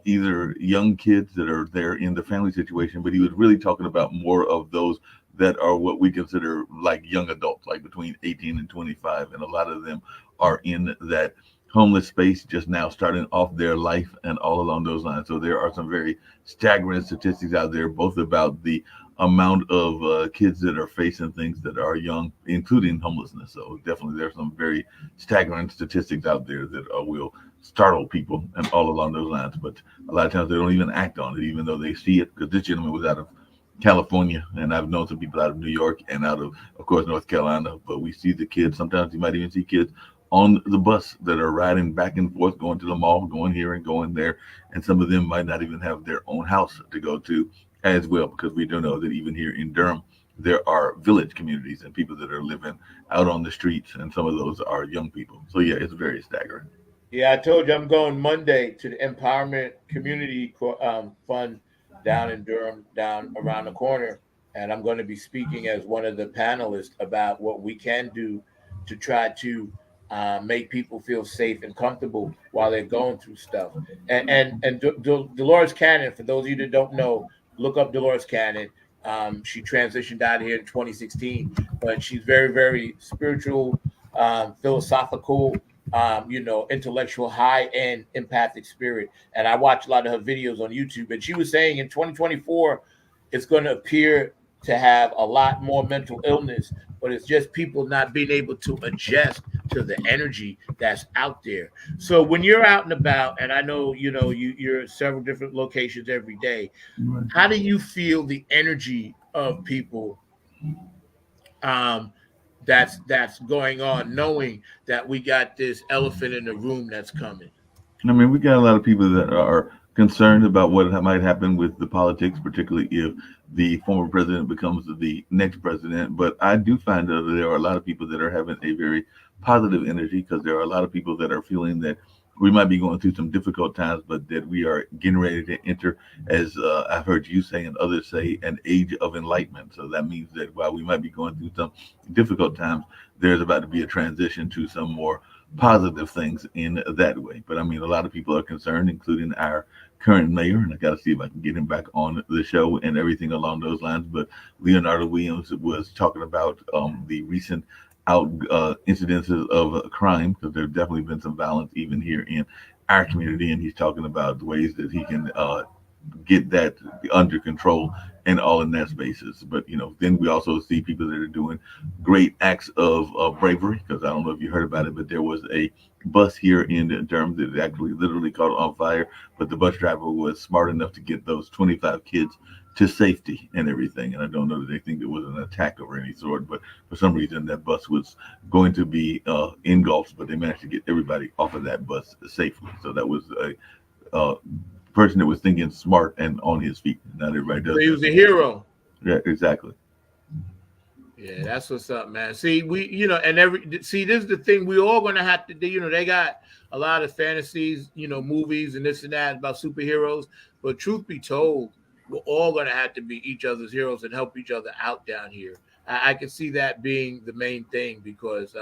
either young kids that are there in the family situation, but he was really talking about more of those that are what we consider like young adults, like between 18 and 25. And a lot of them are in that homeless space just now, starting off their life and all along those lines. So there are some very staggering statistics out there, both about the amount of kids that are facing things that are young, including homelessness. So definitely there's some very staggering statistics out there that will startle people and all along those lines. But a lot of times they don't even act on it, even though they see it, because this gentleman was out of California, and I've known some people out of New York and out of course, North Carolina. But we see the kids, sometimes you might even see kids on the bus that are riding back and forth, going to the mall, going here and going there. And some of them might not even have their own house to go to as well, because we do know that even here in Durham, there are village communities and people that are living out on the streets, and some of those are young people. So yeah, it's very staggering. Yeah, I told you I'm going Monday to the Empowerment Community Fund down in Durham, down around the corner, and I'm going to be speaking as one of the panelists about what we can do to try to make people feel safe and comfortable while they're going through stuff. And Dolores Cannon, for those of you that don't know, look up Dolores Cannon. She transitioned out here in 2016, but she's very, very spiritual, philosophical, intellectual, high-end, empathic spirit. And I watch a lot of her videos on YouTube. And she was saying in 2024, it's going to appear to have a lot more mental illness, but it's just people not being able to adjust to the energy that's out there. So when you're out and about, and I know, you're at several different locations every day, Right. how do you feel the energy of people that's going on, knowing that we got this elephant in the room that's coming? I mean, we got a lot of people that are concerned about what might happen with the politics, particularly if the former president becomes the next president. But I do find that there are a lot of people that are having a very positive energy, because there are a lot of people that are feeling that we might be going through some difficult times, but that we are getting ready to enter, as I've heard you say and others say, an age of enlightenment. So that means that while we might be going through some difficult times, there's about to be a transition to some more positive things in that way. But I mean, a lot of people are concerned, including our current mayor, and I got to see if I can get him back on the show and everything along those lines. But Leonardo Williams was talking about the recent incidences of crime, because there have definitely been some violence even here in our community, and he's talking about the ways that he can get that under control and all in that spaces. But then we also see people that are doing great acts of bravery, because I don't know if you heard about it, but there was a bus here in Durham that actually literally caught on fire, but the bus driver was smart enough to get those 25 kids to safety and everything. And I don't know that they think it was an attack of any sort, but for some reason that bus was going to be engulfed, but they managed to get everybody off of that bus safely. So that was a person that was thinking smart and on his feet. Not everybody does. So he was a hero. Yeah, exactly. Yeah, that's what's up, man. See, this is the thing we all gonna have to do. They got a lot of fantasies, movies and this and that about superheroes. But truth be told, we're all gonna have to be each other's heroes and help each other out down here. I can see that being the main thing, because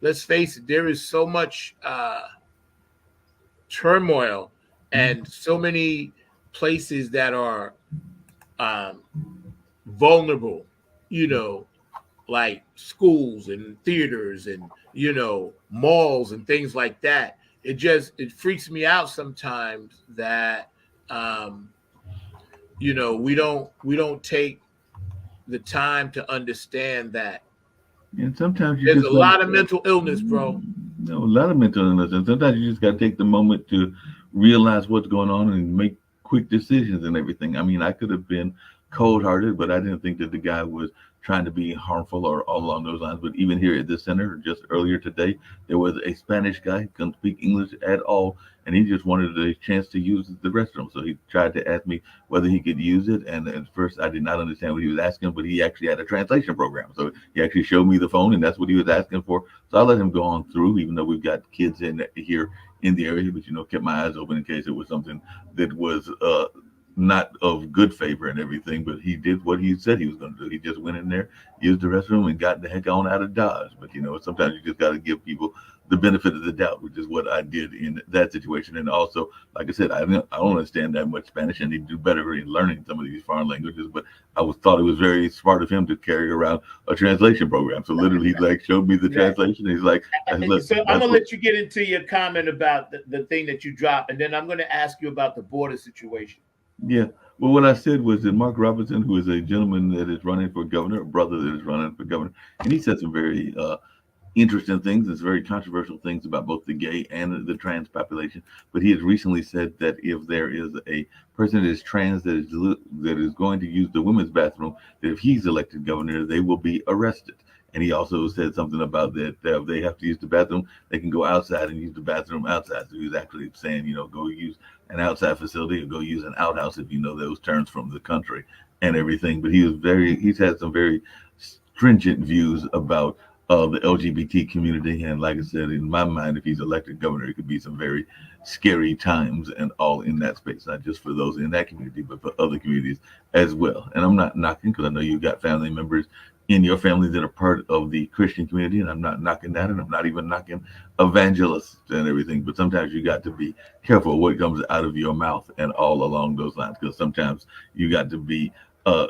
let's face it, there is so much turmoil and so many places that are vulnerable, like schools and theaters and malls and things like that. It freaks me out sometimes that we don't take the time to understand that. And sometimes there's a lot of mental illness, bro. A lot of mental illness, and sometimes you just got to take the moment to realize what's going on and make quick decisions and everything. I mean, I could have been cold-hearted, but I didn't think that the guy was trying to be harmful or all along those lines. But even here at this center, just earlier today, there was a Spanish guy who couldn't speak English at all, and he just wanted a chance to use the restroom. So he tried to ask me whether he could use it, and at first I did not understand what he was asking, but he actually had a translation program. So he actually showed me the phone, and that's what he was asking for. So I let him go on through, even though we've got kids in here in the area, but kept my eyes open in case it was something that was not of good favor and everything. But he did what he said he was going to do. He just went in there, used the restroom, and got the heck on out of Dodge. But sometimes you just got to give people the benefit of the doubt, which is what I did in that situation. And also, like I said, I don't understand that much Spanish. I need to do better in learning some of these foreign languages, but I thought it was very smart of him to carry around a translation program. So literally he showed me the translation. He's like, so I'm gonna let you get into your comment about the thing that you dropped, and then I'm gonna ask you about the border situation. Yeah. Well, what I said was that Mark Robinson, who is a gentleman that is running for governor, a brother that is running for governor, and he said some very interesting things. It's very controversial things about both the gay and the trans population. But he has recently said that if there is a person that is trans that is going to use the women's bathroom, that if he's elected governor, they will be arrested. And he also said something about that if they have to use the bathroom, they can go outside and use the bathroom outside. So he was actually saying, go use an outside facility or go use an outhouse, if you know those terms from the country and everything. But he's had some very stringent views about the LGBT community. And like I said, in my mind, if he's elected governor, it could be some very scary times and all in that space, not just for those in that community, but for other communities as well. And I'm not knocking, because I know you've got family members in your family that are part of the Christian community, and I'm not knocking that, and I'm not even knocking evangelists and everything. But sometimes you got to be careful what comes out of your mouth and all along those lines, because sometimes you got to be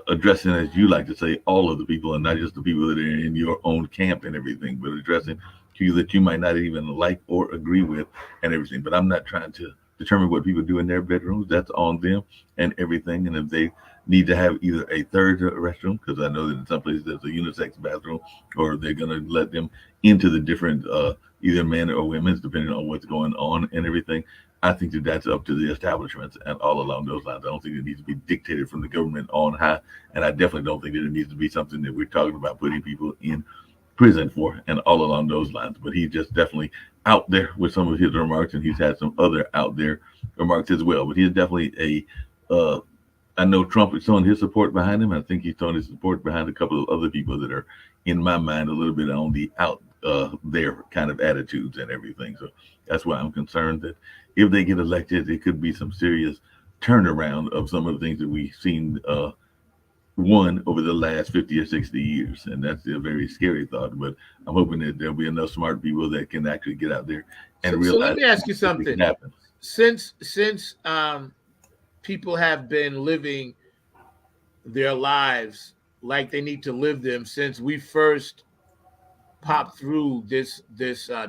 addressing, as you like to say, all of the people, and not just the people that are in your own camp and everything, but addressing you that you might not even like or agree with and everything. But I'm not trying to determine what people do in their bedrooms. That's on them and everything. And if they need to have either a third restroom, because I know that in some places there's a unisex bathroom, or they're going to let them into the different either men or women's, depending on what's going on and everything. I think that that's up to the establishments and all along those lines. I don't think it needs to be dictated from the government on high. And I definitely don't think that it needs to be something that we're talking about putting people in prison for and all along those lines. But he's just definitely out there with some of his remarks, and he's had some other out there remarks as well. But he's definitely I know Trump is showing his support behind him. I think he's showing his support behind a couple of other people that are, in my mind, a little bit on the out there kind of attitudes and everything. So that's why I'm concerned that if they get elected, it could be some serious turnaround of some of the things that we've seen won over the last 50 or 60 years. And that's a very scary thought, but I'm hoping that there'll be enough smart people that can actually get out there and realize. So let me ask you something. Since people have been living their lives like they need to live them since we first popped through this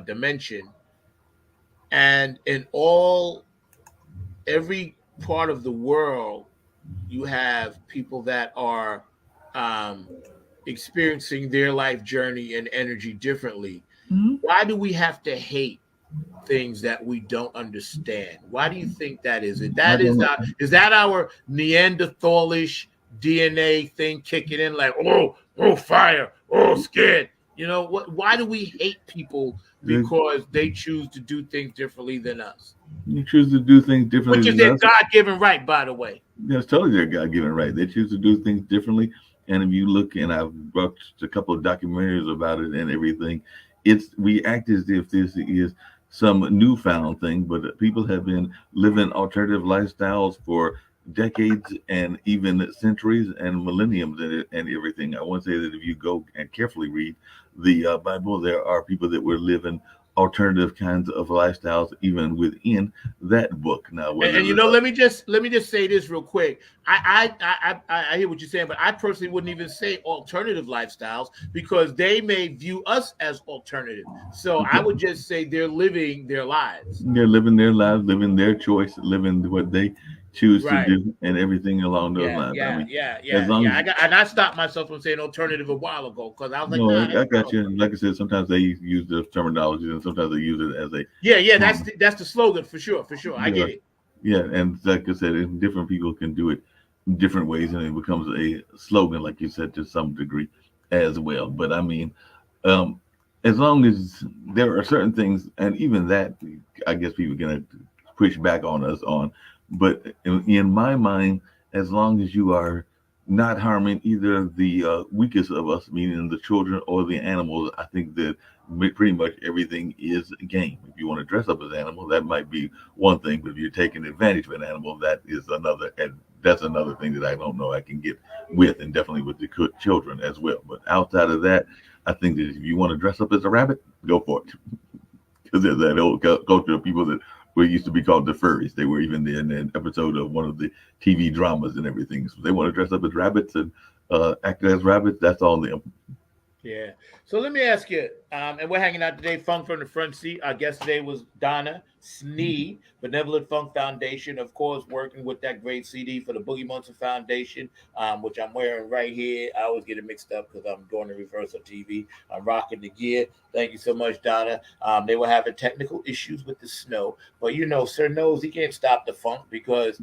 dimension, and in every part of the world, you have people that are experiencing their life journey and energy differently. Mm-hmm. Why do we have to hate things that we don't understand? Why do you think that is? Is that our Neanderthalish DNA thing kicking in? Like, oh, fire, oh, scared. You know what? Why do we hate people? Because they choose to do things differently than us. You choose to do things differently, which is their God-given right, by the way. That's totally their God-given right. They choose to do things differently. And if you look, and I've watched a couple of documentaries about it and everything, we act as if this is some newfound thing, but people have been living alternative lifestyles for decades and even centuries and millenniums and everything. I want to say that if you go and carefully read the Bible, there are people that were living alternative kinds of lifestyles even within that book. Now, and you know, let me just say this real quick. I hear what you're saying, but I personally wouldn't even say alternative lifestyles, because they may view us as alternative. So I would just say they're living their lives. They're living their lives, living their choice, living what they choose to do, and everything along those lines. I stopped myself from saying alternative a while ago, because I was like, I got you. Like I said, sometimes they use the terminology, and sometimes they use it as a that's the slogan for sure. I get it. Yeah, and like I said, different people can do it different ways, and it becomes a slogan, like you said, to some degree as well. But I mean, as long as there are certain things, and even that, I guess people can push back on us on. But in my mind, as long as you are not harming either the weakest of us, meaning the children or the animals, I think that pretty much everything is game. If you want to dress up as an animal, that might be one thing. But if you're taking advantage of an animal, that is another. And that's another thing that I don't know I can get with, and definitely with the children as well. But outside of that, I think that if you want to dress up as a rabbit, go for it. Because there's that old culture of people that used to be called the furries. They were even in an episode of one of the TV dramas and everything. So they want to dress up as rabbits and act as rabbits. That's on them. Yeah. So let me ask you, and we're hanging out today, Funk from the Front Seat. Our guest today was Donna Sneed, Benevolent Funk Foundation, of course, working with that great CD for the Boogie Monster Foundation, which I'm wearing right here. I always get it mixed up because I'm doing the reverse on TV. I'm rocking the gear. Thank you so much, Donna. They were having technical issues with the snow, but you know, Sir knows he can't stop the funk, because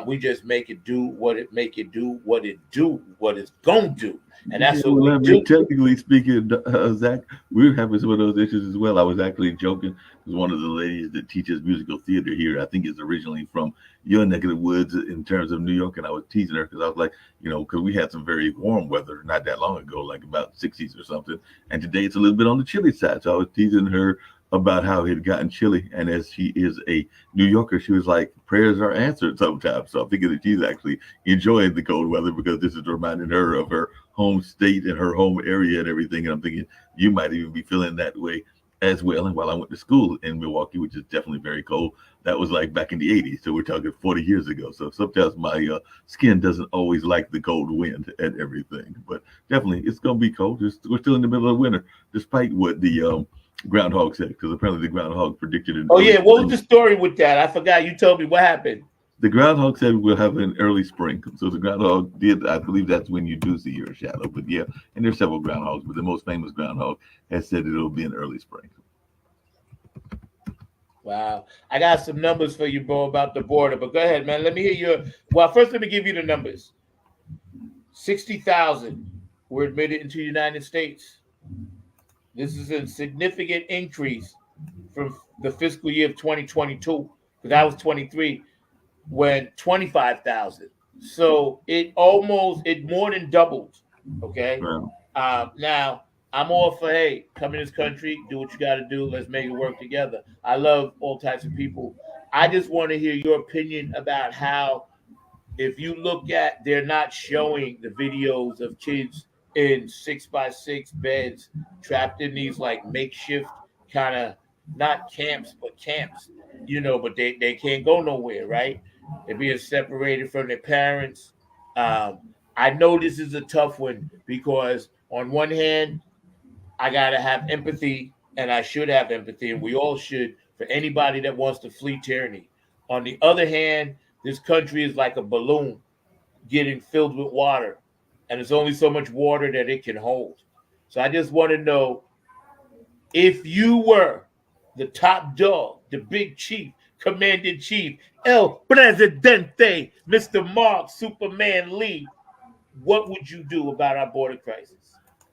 we just make it do what it make it do, what it's gonna do. And that's what we do. Technically speaking, Zach, we're having some of those issues as well. I was actually joking. because one of the ladies that teaches musical theater here, I think, is originally from your neck of the woods in terms of New York. And I was teasing her because I was like, because we had some very warm weather not that long ago, like about 60s or something. And today it's a little bit on the chilly side. So I was teasing her about how it had gotten chilly. And as she is a New Yorker, she was like, prayers are answered sometimes. So I'm thinking that she's actually enjoying the cold weather because this is reminding her of her home state and her home area and everything. And I'm thinking you might even be feeling that way as well. And while I went to school in Milwaukee, which is definitely very cold, that was like back in the 80s. So we're talking 40 years ago. So sometimes my skin doesn't always like the cold wind and everything. But definitely it's going to be cold. We're still in the middle of winter, despite what the groundhog said, because apparently the groundhog predicted it. Oh yeah, what was the story with that? I forgot. You told me what happened. The groundhog said we'll have an early spring. So the groundhog did. I believe that's when you do see your shadow. But yeah, and there's several groundhogs, but the most famous groundhog has said it'll be an early spring. Wow, I got some numbers for you, bro, about the border. But go ahead, man. Let me hear your. Well, first let me give you the numbers. 60,000 were admitted into the United States. This is a significant increase from the fiscal year of 2022, because I was 23, when 25,000. So it more than doubled. Okay. Wow. Now I'm all for, hey, come in this country, do what you got to do. Let's make it work together. I love all types of people. I just want to hear your opinion about how, if you look at, they're not showing the videos of kids in 6x6 beds trapped in these like makeshift kind of, not camps, but camps, but they can't go nowhere, right? They're being separated from their parents. I know this is a tough one because on one hand, I got to have empathy, and I should have empathy, and we all should, for anybody that wants to flee tyranny. On the other hand, this country is like a balloon getting filled with water, and there's only so much water that it can hold. So I just want to know, if you were the top dog, the big chief, commander-in-chief, El Presidente, Mr. Mark Superman Lee, what would you do about our border crisis?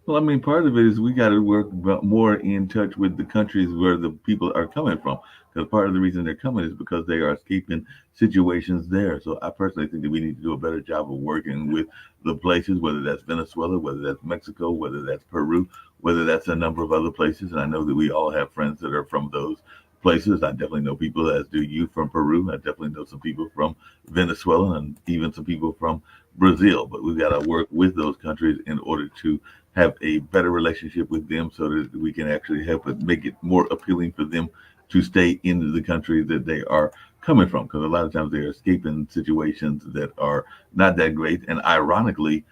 Well, I mean, part of it is we got to work more in touch with the countries where the people are coming from. Because part of the reason they're coming is because they are escaping situations there. So I personally think that we need to do a better job of working with the places, whether that's Venezuela, whether that's Mexico, whether that's Peru, whether that's a number of other places. And I know that we all have friends that are from those places. I definitely know people, as do you, from Peru. I definitely know some people from Venezuela and even some people from Brazil. But we've got to work with those countries in order to have a better relationship with them so that we can actually help it make it more appealing for them to stay in the country that they are coming from. Because a lot of times they're escaping situations that are not that great. And ironically,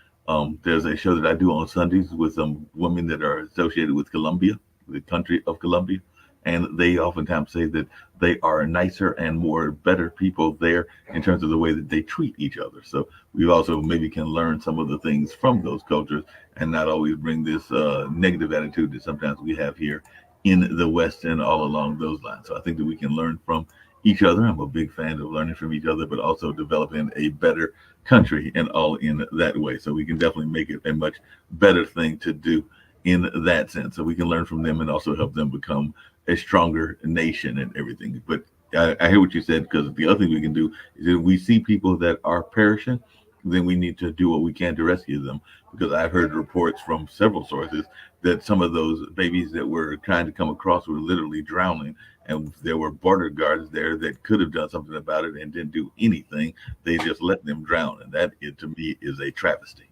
there's a show that I do on Sundays with some women that are associated with Colombia, the country of Colombia. And they oftentimes say that they are nicer and better people there in terms of the way that they treat each other. So we also maybe can learn some of the things from those cultures and not always bring this negative attitude that sometimes we have here in the West and all along those lines. So I think that we can learn from each other. I'm a big fan of learning from each other, but also developing a better country and all in that way. So we can definitely make it a much better thing to do in that sense. So we can learn from them and also help them become a stronger nation and everything. But I hear what you said, because the other thing we can do is if we see people that are perishing, then we need to do what we can to rescue them. Because I've heard reports from several sources that some of those babies that were trying to come across were literally drowning, and there were border guards there that could have done something about it and didn't do anything. They just let them drown, and that, to me, is a travesty.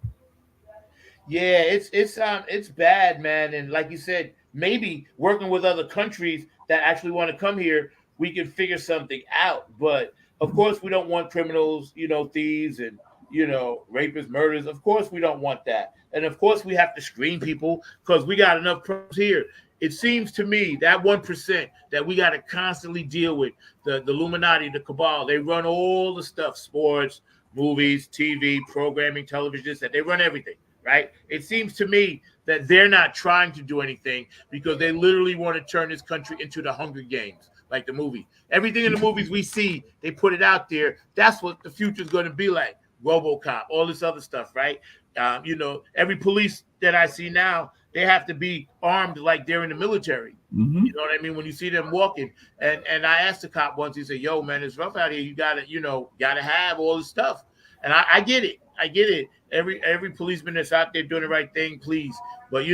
Yeah, it's bad, man. And like you said, maybe working with other countries that actually want to come here, we can figure something out. But of course, we don't want criminals, thieves and, rapists, murderers. Of course, we don't want that. And of course, we have to screen people because we got enough problems here. It seems to me that 1% that we got to constantly deal with, the Illuminati, the cabal, they run all the stuff, sports, movies, TV, programming, television, that they run everything. Right? It seems to me that they're not trying to do anything because they literally want to turn this country into the Hunger Games, like the movie. Everything in the movies we see, they put it out there. That's what the future is going to be like. RoboCop, all this other stuff, right? Every police that I see now, they have to be armed like they're in the military. Mm-hmm. You know what I mean? When you see them walking, and I asked the cop once, he said, "Yo, man, it's rough out here. You gotta have all this stuff." And I get it. I get it. Every policeman that's out there doing the right thing, please. But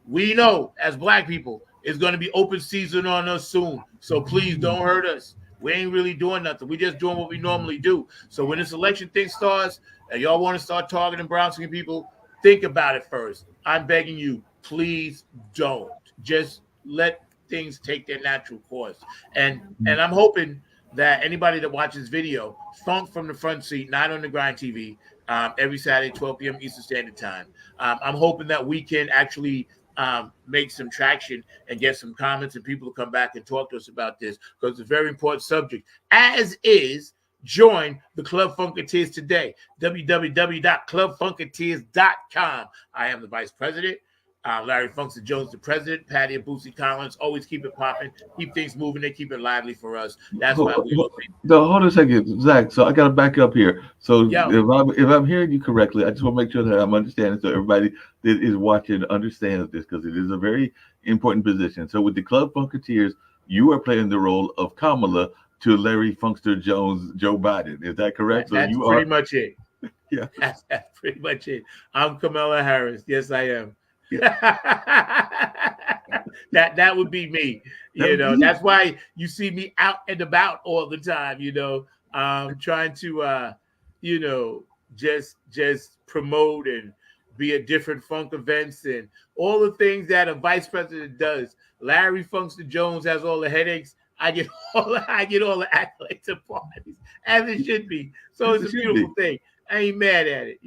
we know as black people, it's going to be open season on us soon. So please don't hurt us. We ain't really doing nothing. We just doing what we normally do. So when this election thing starts, and y'all want to start targeting brown skin people, think about it first. I'm begging you, please don't. Just let things take their natural course. And I'm hoping that anybody that watches video, Funk from the Front Seat, Night on the Grind TV, every Saturday, 12 p.m. Eastern Standard Time. I'm hoping that we can actually make some traction and get some comments and people to come back and talk to us about this, because it's a very important subject, as is join the Club Funketeers today, www.clubfunketeers.com. I am the vice president. Larry Funkster Jones, the president. Patty and Boosie Collins always keep it popping, keep things moving, they keep it lively for us. That's why we hold on a second, Zach. So I got to back up here. So Yo. if I'm hearing you correctly, I just want to make sure that I'm understanding, so everybody that is watching understands this, because it is a very important position. So with the Club Funketeers, you are playing the role of Kamala to Larry Funkster Jones, Joe Biden. Is that correct? That's so you pretty much it. Yeah. That's pretty much it. I'm Kamala Harris. Yes, I am. Yeah. that would be me. That's why you see me out and about all the time, trying to just promote and be at different funk events and all the things that a vice president does. Larry Funkster Jones has all the headaches. I get all the accolades and parties, as it should be. So it's a beautiful thing. I ain't mad at it,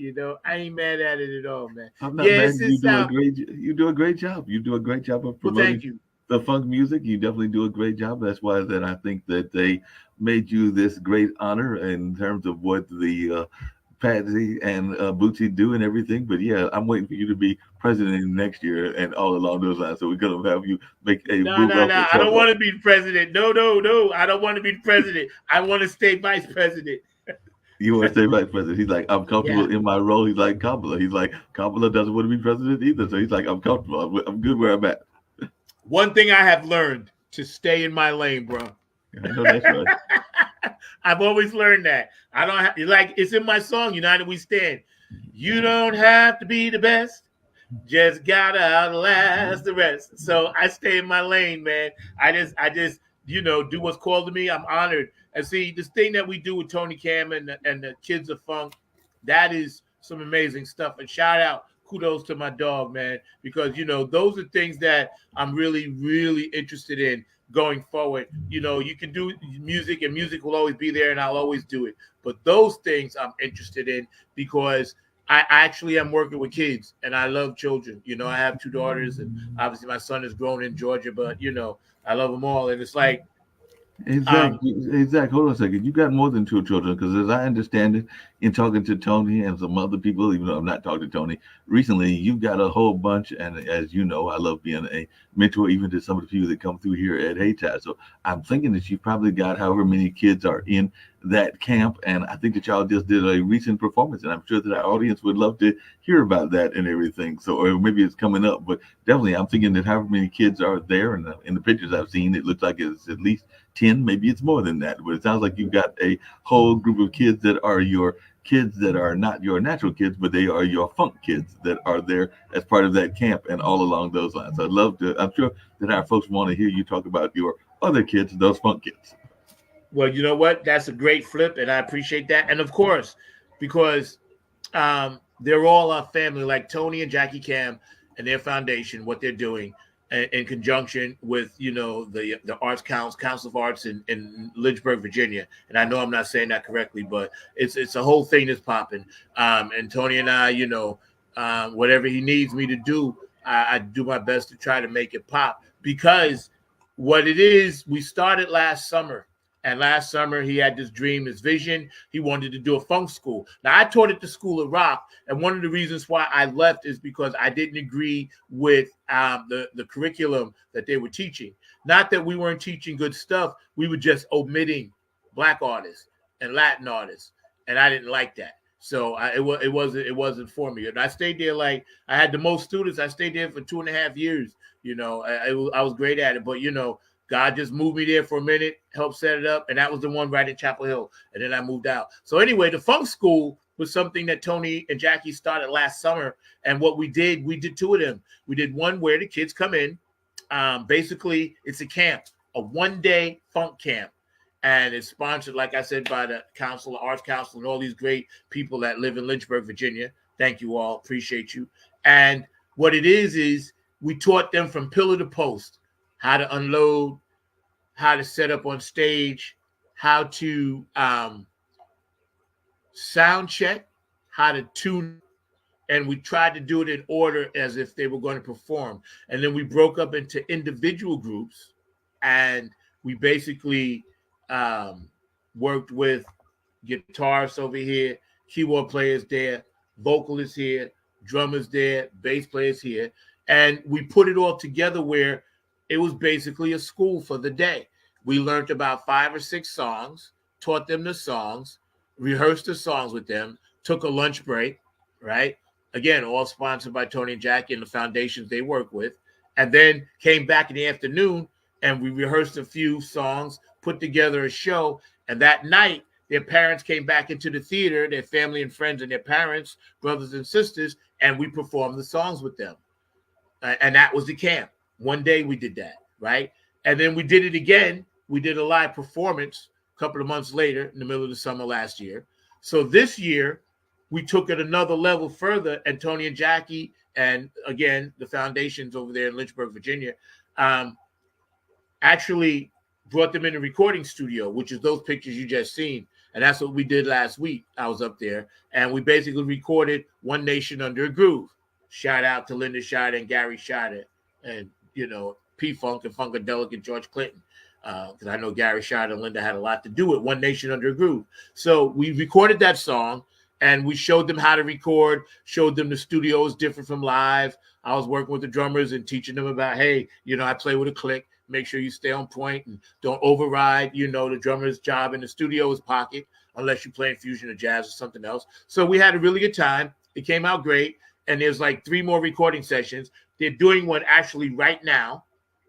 I ain't mad at it at all, man. I'm not mad. You do a great job. You do a great job of promoting the funk music. You definitely do a great job. That's why that I think that they made you this great honor in terms of what the Patsy and Bootsy do and everything. But yeah, I'm waiting for you to be president next year and all along those lines. So we're gonna have you make a No. I don't want to be president. No. I don't want to be president. I want to stay vice president. You want to stay vice president? He's like, I'm comfortable in my role. He's like Kamala. He's like, Kamala doesn't want to be president either. So he's like, I'm comfortable. I'm good where I'm at. One thing I have learned, to stay in my lane, bro. I know that's right. I've always learned that. I don't have, it's in my song, United We Stand. You don't have to be the best. Just gotta outlast the rest. So I stay in my lane, man. I just do what's called to me. I'm honored. And see, this thing that we do with Tony Cam and the Kids of Funk, that is some amazing stuff. And shout out, kudos to my dog, man, because, those are things that I'm really, really interested in going forward. You can do music, and music will always be there, and I'll always do it. But those things I'm interested in, because I actually am working with kids, and I love children. I have 2 daughters, and obviously my son is grown in Georgia, but, I love them all. And it's like, Exactly. Hold on a second. You got more than 2 children, because as I understand it, in talking to Tony and some other people, even though I'm not talking to Tony recently, you've got a whole bunch. And as you know, I love being a mentor, even to some of the people that come through here at HeyTaz. So I'm thinking that you probably got however many kids are in that camp. And I think that y'all just did a recent performance, and I'm sure that our audience would love to hear about that and everything. So, or maybe it's coming up, but definitely I'm thinking that however many kids are there, and in the pictures I've seen, it looks like it's at least 10, maybe it's more than that, but it sounds like you've got a whole group of kids that are your kids, that are not your natural kids, but they are your funk kids that are there as part of that camp and all along those lines. I'd love to, I'm sure that our folks want to hear you talk about your other kids, those funk kids. Well, you know what? That's a great flip, and I appreciate that. And of course, because they're all our family, like Tony and Jackie Cam and their foundation, what they're doing in conjunction with, the Arts Council of Arts in Lynchburg, Virginia. And I know I'm not saying that correctly, but it's a whole thing that's popping. And Tony and I, whatever he needs me to do, I do my best to try to make it pop, because what it is, we started last summer. And last summer, he had this dream, this vision. He wanted to do a funk school. Now, I taught at the School of Rock, and one of the reasons why I left is because I didn't agree with the curriculum that they were teaching. Not that we weren't teaching good stuff. We were just omitting Black artists and Latin artists, and I didn't like that. So it wasn't for me. And I stayed there I had the most students. I stayed there for 2.5 years. I was great at it. But God just moved me there for a minute, helped set it up, and that was the one right at Chapel Hill. And then I moved out. So anyway, the Funk School was something that Tony and Jackie started last summer. And what we did 2 of them. We did one where the kids come in. Basically, it's a camp, a 1-day funk camp. And it's sponsored, like I said, by the Council, Arts Council, and all these great people that live in Lynchburg, Virginia. Thank you all. Appreciate you. And what it is we taught them from pillar to post, how to unload, how to set up on stage, how to sound check, how to tune. And we tried to do it in order as if they were going to perform. And then we broke up into individual groups, and we basically worked with guitarists over here, keyboard players there, vocalists here, drummers there, bass players here. And we put it all together where it was basically a school for the day. We learned about 5 or 6 songs, taught them the songs, rehearsed the songs with them, took a lunch break, right? Again, all sponsored by Tony and Jackie and the foundations they work with. And then came back in the afternoon and we rehearsed a few songs, put together a show. And that night, their parents came back into the theater, their family and friends and their parents, brothers and sisters, and we performed the songs with them. And that was the camp. One day we did that, right? And then we did it again. We did a live performance a couple of months later in the middle of the summer last year. So this year, we took it another level further, and Tony and Jackie, and again, the foundations over there in Lynchburg, Virginia, actually brought them in the recording studio, which is those pictures you just seen. And that's what we did last week. I was up there, and we basically recorded One Nation Under a Groove. Shout out to Linda Scheider and Gary Scheider and, P-Funk and Funkadelic and George Clinton. Because I know Gary Scheider and Linda had a lot to do with One Nation Under a Groove. So we recorded that song, and we showed them how to record, showed them the studio is different from live. I was working with the drummers and teaching them about, hey, I play with a click. Make sure you stay on point and don't override. The drummer's job in the studio is pocket, unless you're playing fusion or jazz or something else. So we had a really good time. It came out great. And there's 3 more recording sessions. They're doing one actually right now,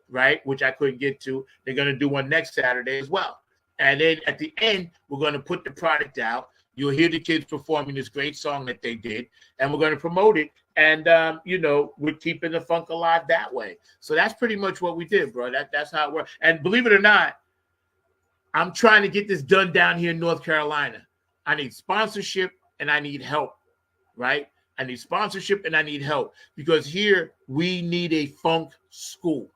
right, which I couldn't get to. They're going to do one next Saturday as well. And then at the end, we're going to put the product out. You'll hear the kids performing this great song that they did, and we're going to promote it. And, we're keeping the funk alive that way. So that's pretty much what we did, bro. That's how it works. And believe it or not, I'm trying to get this done down here in North Carolina. I need sponsorship and I need help, right? I need sponsorship and I need help because here we need a funk school.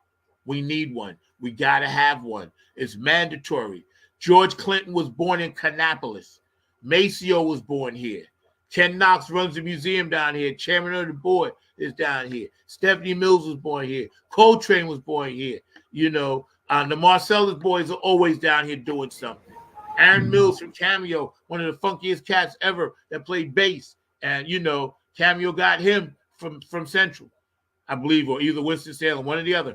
We need one. We got to have one. It's mandatory. George Clinton was born in Kannapolis. Maceo was born here. Ken Knox runs the museum down here. Chairman of the board is down here. Stephanie Mills was born here. Coltrane was born here. The Marcellus boys are always down here doing something. Aaron Mills from Cameo, one of the funkiest cats ever that played bass. And, Cameo got him from Central, I believe, or either Winston-Salem, one or the other.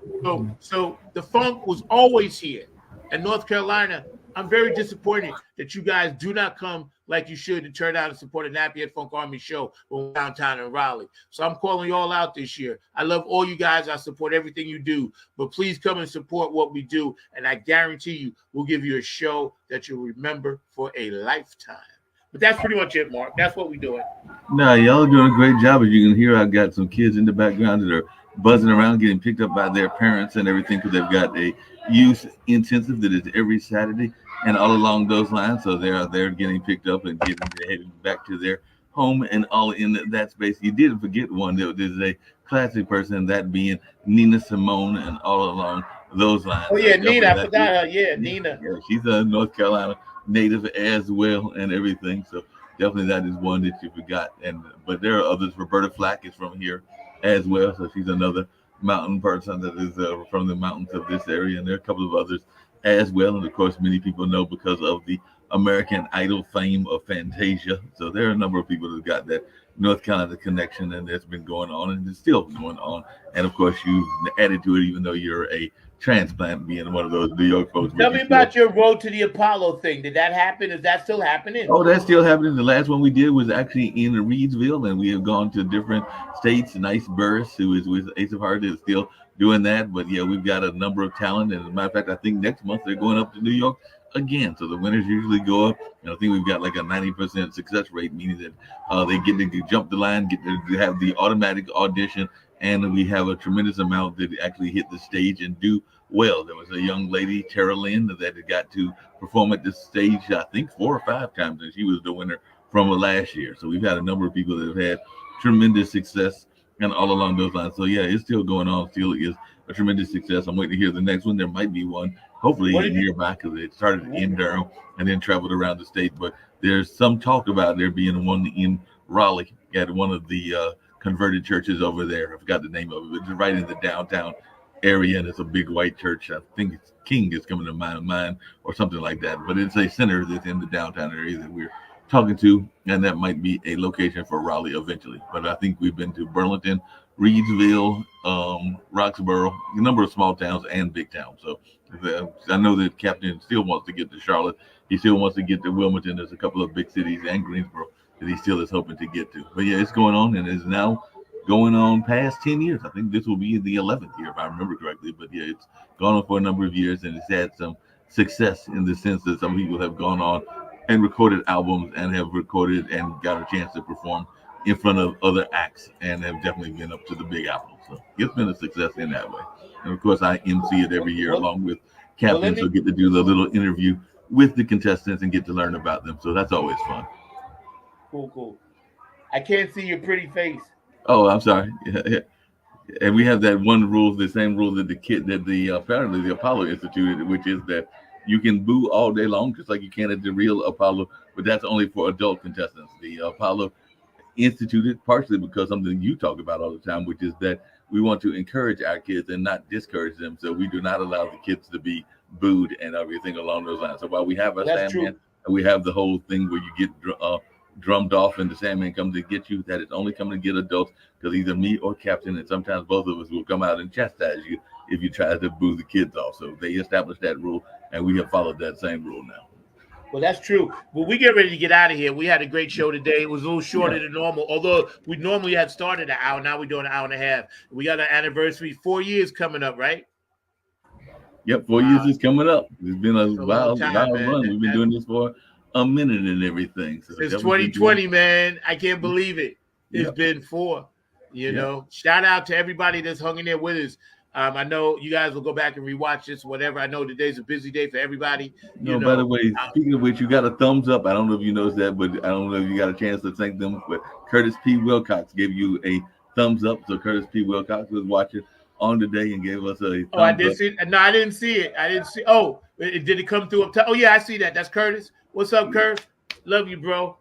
So the funk was always here. And North Carolina, I'm very disappointed that you guys do not come like you should to turn out and support a Nappy Head Funk Army show when we're downtown in Raleigh. So I'm calling you all out this year. I love all you guys. I support everything you do. But please come and support what we do. And I guarantee you, we'll give you a show that you'll remember for a lifetime. But that's pretty much it, Mark. That's what we're doing. No, y'all are doing a great job. As you can hear, I've got some kids in the background that are buzzing around, getting picked up by their parents and everything because they've got a youth intensive that is every Saturday and all along those lines. So they're getting picked up and heading back to their home and all in that space. You didn't forget one that is a classic person, that being Nina Simone and all along those lines. Oh, yeah, Nina. I forgot her. Yeah, Nina. Yeah, she's a North Carolina native as well and everything. So definitely that is one that you forgot. But there are others. Roberta Flack is from here as well. So she's another mountain person that is from the mountains of this area. And there are a couple of others as well. And of course, many people know because of the American Idol fame of Fantasia. So there are a number of people that got that North Carolina connection, and that's been going on and it's still going on. And of course, you added to it, even though you're a transplant being one of those New York folks. Tell me about your Road to the Apollo thing. Did that happen? Is that still happening? Oh, that's still happening. The last one we did was actually in Reedsville, and we have gone to different states. Nice Burris, who is with Ace of Hearts, is still doing that. But yeah, we've got a number of talent. And as a matter of fact, I think next month they're going up to New York again. So the winners usually go up. And I think we've got like a 90% success rate, meaning that they get to jump the line, get to have the automatic audition, and we have a tremendous amount that actually hit the stage and do well. There was a young lady, Tara Lynn, that got to perform at the stage, I think 4 or 5 times, and she was the winner from last year. So we've had a number of people that have had tremendous success and all along those lines. So yeah, it's still going on. Still is a tremendous success. I'm waiting to hear the next one. There might be one, hopefully nearby, because it started in Durham and then traveled around the state. But there's some talk about there being one in Raleigh at one of the converted churches over there. I forgot the name of it, but it's right in the downtown area, and it's a big white church. I think it's King is coming to mind or something like that. But it's a center that's in the downtown area that we're talking to, and that might be a location for Raleigh eventually. But I think we've been to Burlington, Reedsville, Roxborough, a number of small towns and big towns. So I know that Captain still wants to get to Charlotte. He still wants to get to Wilmington. There's a couple of big cities and Greensboro that he still is hoping to get to. But yeah, it's going on, and it's now going on past 10 years. I think this will be the 11th year, if I remember correctly. But yeah, it's gone on for a number of years, and it's had some success in the sense that some people have gone on and recorded albums and have recorded and got a chance to perform in front of other acts and have definitely been up to the Big Apple. So it's been a success in that way. And of course, I MC it every year along with Captain, so get to do the little interview with the contestants and get to learn about them. So that's always fun. Cool. I can't see your pretty face. Oh, I'm sorry. Yeah. And we have that one rule, the same rule that apparently the Apollo instituted, which is that you can boo all day long, just like you can at the real Apollo, but that's only for adult contestants. The Apollo instituted partially because something you talk about all the time, which is that we want to encourage our kids and not discourage them. So we do not allow the kids to be booed and everything along those lines. So while we have a Sandman and we have the whole thing where you get drummed off and the Sandman comes to get you, that it's only coming to get adults, because either me or Captain, and sometimes both of us, will come out and chastise you if you try to boo the kids off. So they established that rule, and we have followed that same rule now. Well, that's true. Well, we get ready to get out of here. We had a great show today. It was a little shorter than normal, although we normally had started an hour. Now we're doing an hour and a half. We got an anniversary, 4 years coming up, right? Yep, 4 years is coming up. It's been a wild run. We've been doing this for a minute and everything. So it's 2020, man. I can't believe it. It's been 4. You know, shout out to everybody that's hung in there with us. I know you guys will go back and rewatch this, whatever. I know today's a busy day for everybody. By the way, speaking of which, you got a thumbs up. I don't know if you noticed that, but I don't know if you got a chance to thank them. But Curtis P. Wilcox gave you a thumbs up. So Curtis P. Wilcox was watching on today and gave us a thumbs I did see it. No, I didn't see it. Oh, did it come through up top? Oh, yeah, I see that. That's Curtis. What's up, Curtis? Love you, bro.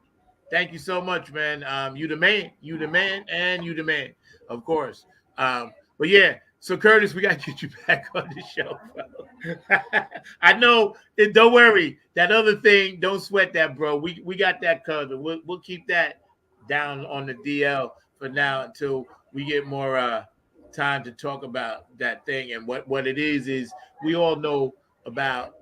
Thank you so much, man. You the man, and you the man, of course. But yeah. So, Curtis, we got to get you back on the show, bro. I know. Don't worry. That other thing, don't sweat that, bro. We got that covered. We'll keep that down on the DL for now until we get more time to talk about that thing. And what it is we all know about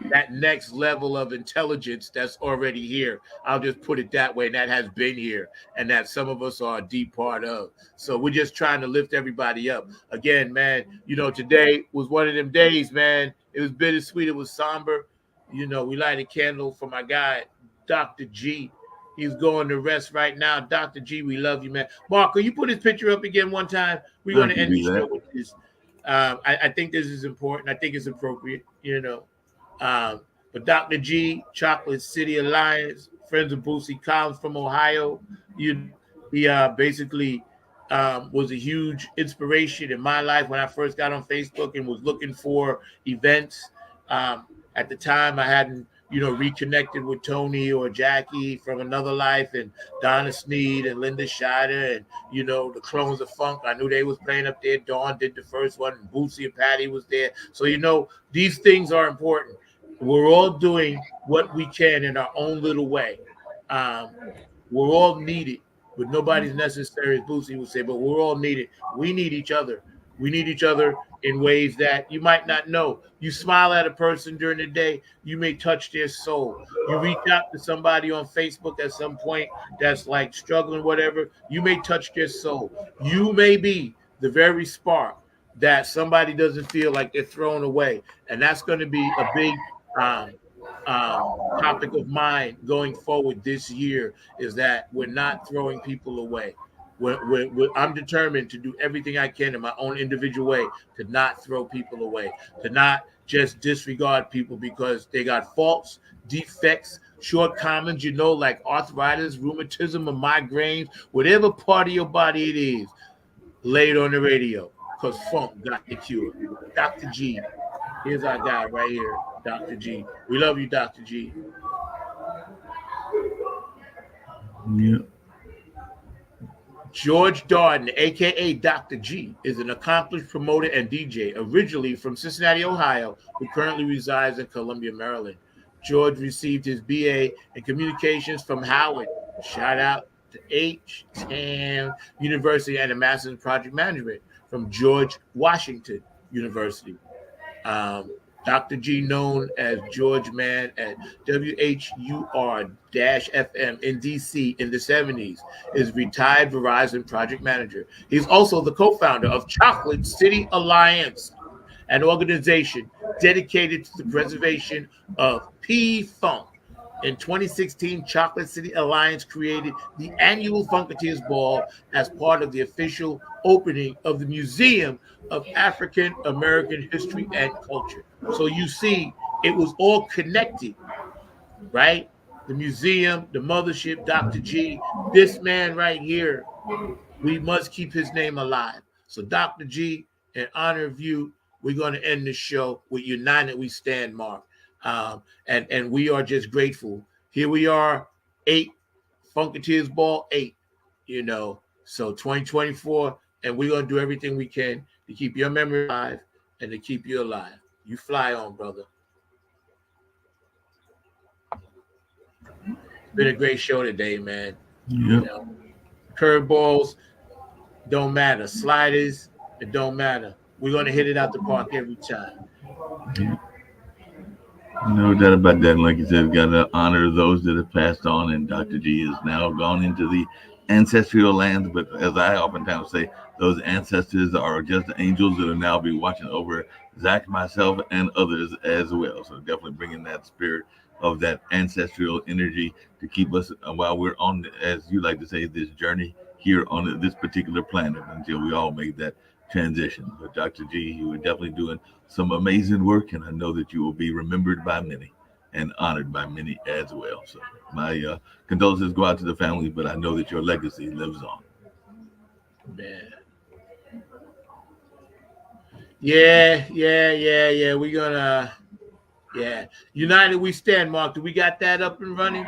that next level of intelligence that's already here. I'll just put it that way. And that has been here, and that some of us are a deep part of. So we're just trying to lift everybody up. Again, man, today was one of them days, man. It was bittersweet. It was somber. We light a candle for my guy, Dr. G. He's going to rest right now. Dr. G, we love you, man. Mark, can you put his picture up again one time? We're going to end the show with this. I think this is important. I think it's appropriate, But Dr. G, Chocolate City Alliance, friends of Boosie Collins from Ohio. He basically was a huge inspiration in my life when I first got on Facebook and was looking for events. At the time, I hadn't, reconnected with Tony or Jackie from another life, and Donna Sneed and Linda Scheider and, the Clones of Funk. I knew they was playing up there. Dawn did the first one, and Boosie and Patty was there. So, these things are important. We're all doing what we can in our own little way. We're all needed, but nobody's necessary, as Boosie would say, but we're all needed. We need each other. We need each other in ways that you might not know. You smile at a person during the day, you may touch their soul. You reach out to somebody on Facebook at some point that's like struggling, whatever, you may touch their soul. You may be the very spark that somebody doesn't feel like they're thrown away. And that's going to be a big topic of mine going forward this year, is that we're not throwing people away. I'm determined to do everything I can in my own individual way to not throw people away, to not just disregard people because they got faults, defects, shortcomings, like arthritis, rheumatism, or migraines, whatever part of your body it is, lay it on the radio, because funk got the cure. Dr. G, here's our guy right here, Dr. G. We love you, Dr. G. Yeah. George Darden, a.k.a. Dr. G, is an accomplished promoter and DJ, originally from Cincinnati, Ohio, who currently resides in Columbia, Maryland. George received his BA in Communications from Howard. Shout out to H-Town University, and a Master's in Project Management from George Washington University. Dr. G, known as George Man at WHUR-FM in DC in the 70s, is retired Verizon project manager. He's also the co-founder of Chocolate City Alliance, an organization dedicated to the preservation of P-Funk. In 2016, Chocolate City Alliance created the annual Funketeers Ball as part of the official opening of the Museum of African American History and Culture. So you see, it was all connected, right? The museum, the mothership, Dr. G, this man right here, we must keep his name alive. So Dr. G, in honor of you, we're going to end the show with United We Stand, Mark. And we are just grateful. Here we are, 8, Funketeers Ball 8, so 2024, and we're going to do everything we can to keep your memory alive and to keep you alive. You fly on, brother. It's been a great show today, man. Yep. Curveballs don't matter. Sliders, it don't matter. We're going to hit it out the park every time. Yep. No doubt about that. Like you said, got to honor those that have passed on, and Dr. G has now gone into the ancestral lands. But as I oftentimes say, those ancestors are just angels that will now be watching over Zach, myself, and others as well. So definitely bringing that spirit of that ancestral energy to keep us while we're on, as you like to say, this journey here on this particular planet until we all make that transition. But Dr. G, you were definitely doing some amazing work, and I know that you will be remembered by many and honored by many as well. So my condolences go out to the family, but I know that your legacy lives on. Yeah. We're gonna, United We Stand, Mark. Do we got that up and running?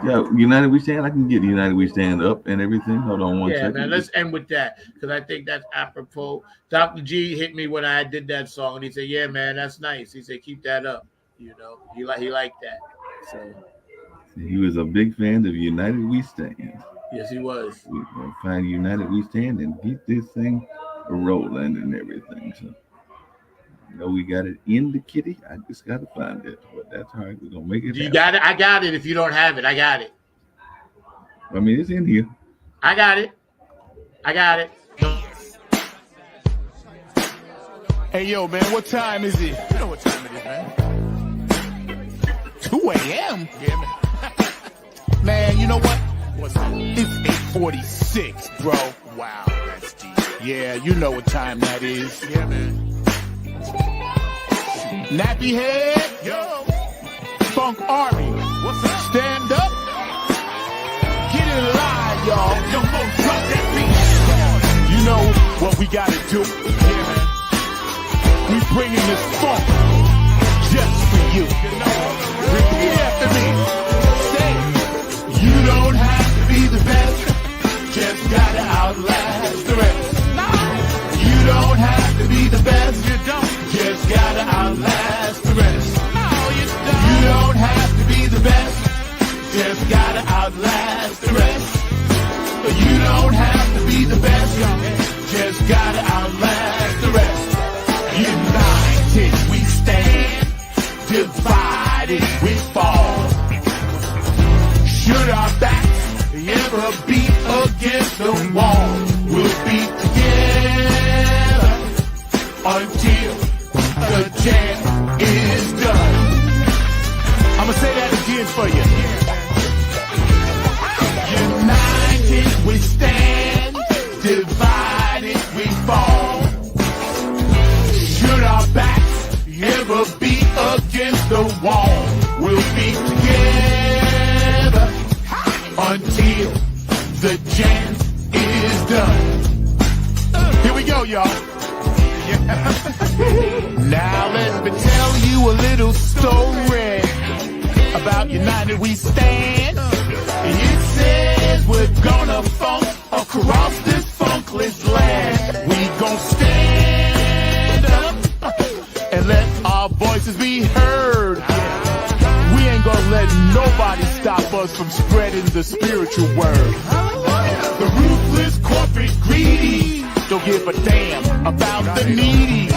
Yeah, United We Stand. I can get United We Stand up and everything. Hold on one second. Man, let's end with that because I think that's apropos. Dr. G hit me when I did that song, and he said, "Yeah, man, that's nice." He said, "Keep that up." He liked that. So he was a big fan of United We Stand. Yes, he was. We're gonna find United We Stand and get this thing rolling and everything. So we got it in the kitty. I just got to find it, but that's all right. We're gonna make it. You got it. I got it. If you don't have it, I got it. I mean, it's in here. I got it. Hey, yo, man, what time is it? You know what time it is, man. 2 a.m.? Yeah, man. Man, you know what? What's up? It's 8:46, bro. Wow, that's deep. Yeah, you know what time that is. Yeah, man. Nappy head, yo. Funk Army, what's up? Stand up. Get it live, y'all. Yo, drop that beat. You know what we gotta do. Yeah, man. We bringing this funk just for you. Repeat after me. Say, you don't have to be the best, just gotta outlast the rest. You don't have to be the best, you don't, just gotta outlast the rest. You don't have to be the best, just gotta outlast the rest. You don't have to be the best, just gotta outlast the rest. United we stand, divided we fall. Should our backs ever beat against the wall, we'll be together until the jam is done. I'ma say that again for you. United we stand, divided we fall. Should our backs ever beat against the wall, we'll be together until the jam is done. Here we go, y'all. Now let me tell you a little story about United We Stand. It says we're gonna funk across this funkless land. We gon' stand up and let our voices be heard. We ain't gonna let nobody stop us from spreading the spiritual word. The ruthless corporate greedy don't give a damn about the needy.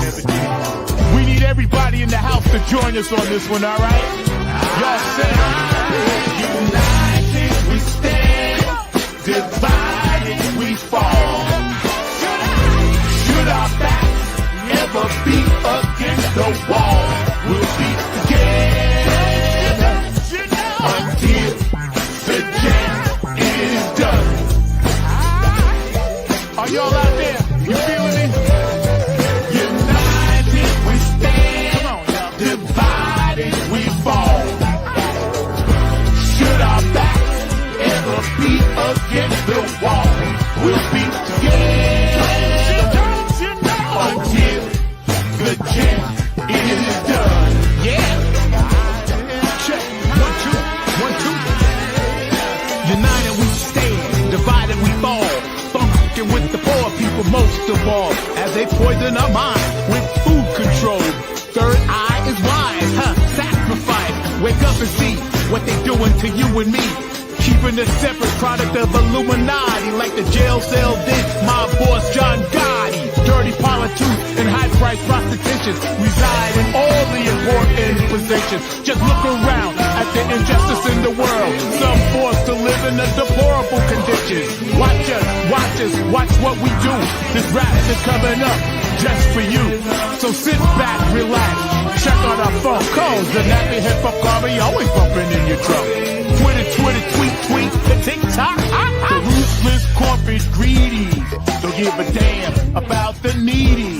We need everybody in the house to join us on this one, alright? Y'all say, united we stand, divided we fall. Should our backs ever beat against the wall, we'll be together until the jam is done. Are y'all out there? You feeling me? United we stand, divided we fall. Should our backs ever beat against the wall, we'll be together until the jam is done. Yeah. Check. 1, 2, 1, 2. United we stand, divided we fall. Funkin' with the poor people most of all, as they poison our mind with food control. Third eye is wise, sacrifice. Wake up and see what they doing to you and me. Keeping a separate product of Illuminati, like the jail cell did my boss John Gotti. Dirty politics and high-priced prostitution reside in all the important positions. Just look around at the injustice in the world. Some forced to live in a deplorable conditions. Watch us, watch what we do. This rap is coming up just for you. So sit back, relax, check out our phone calls. The nappy hip-hop army always bumping in your drum. Twitter, tweet, the TikTok. The ruthless corporate greedy don't give a damn about the needy.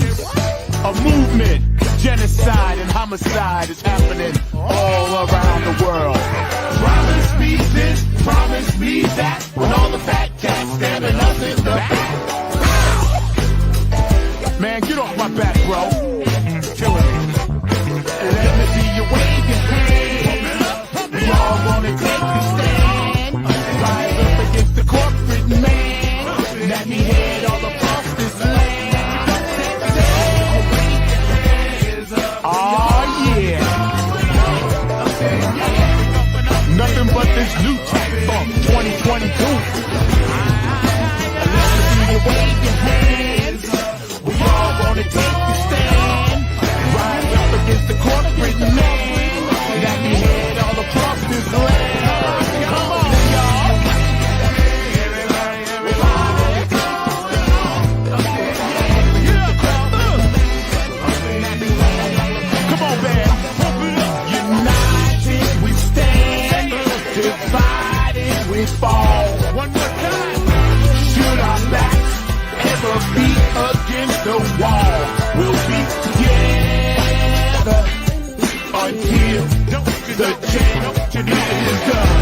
A movement, genocide and homicide is happening all around the world. Promise me this, promise me that, when all the fat cats stabbing us in the back. Man, get off my back, bro. Killing me. Let me see you wave your hand. We all wanna take the stand. Rise up against the corporate man. Let me head all across this land. Oh yeah. Nothing but this new type funk 2022. Let me see you wave your hands. We all wanna take the stand. Rise up against the corporate man. Let me head all across this land. Come on, y'all. Come on, man. United we stand, divided we fall. One more time. Should our backs ever beat against the wall, we'll be together until the jam is done.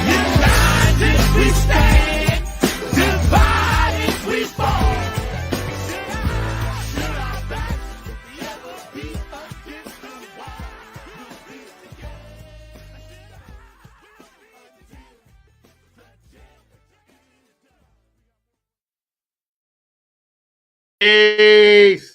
United we stand, divided we fall. Should our backs ever beat against the wall, we'll be Peace.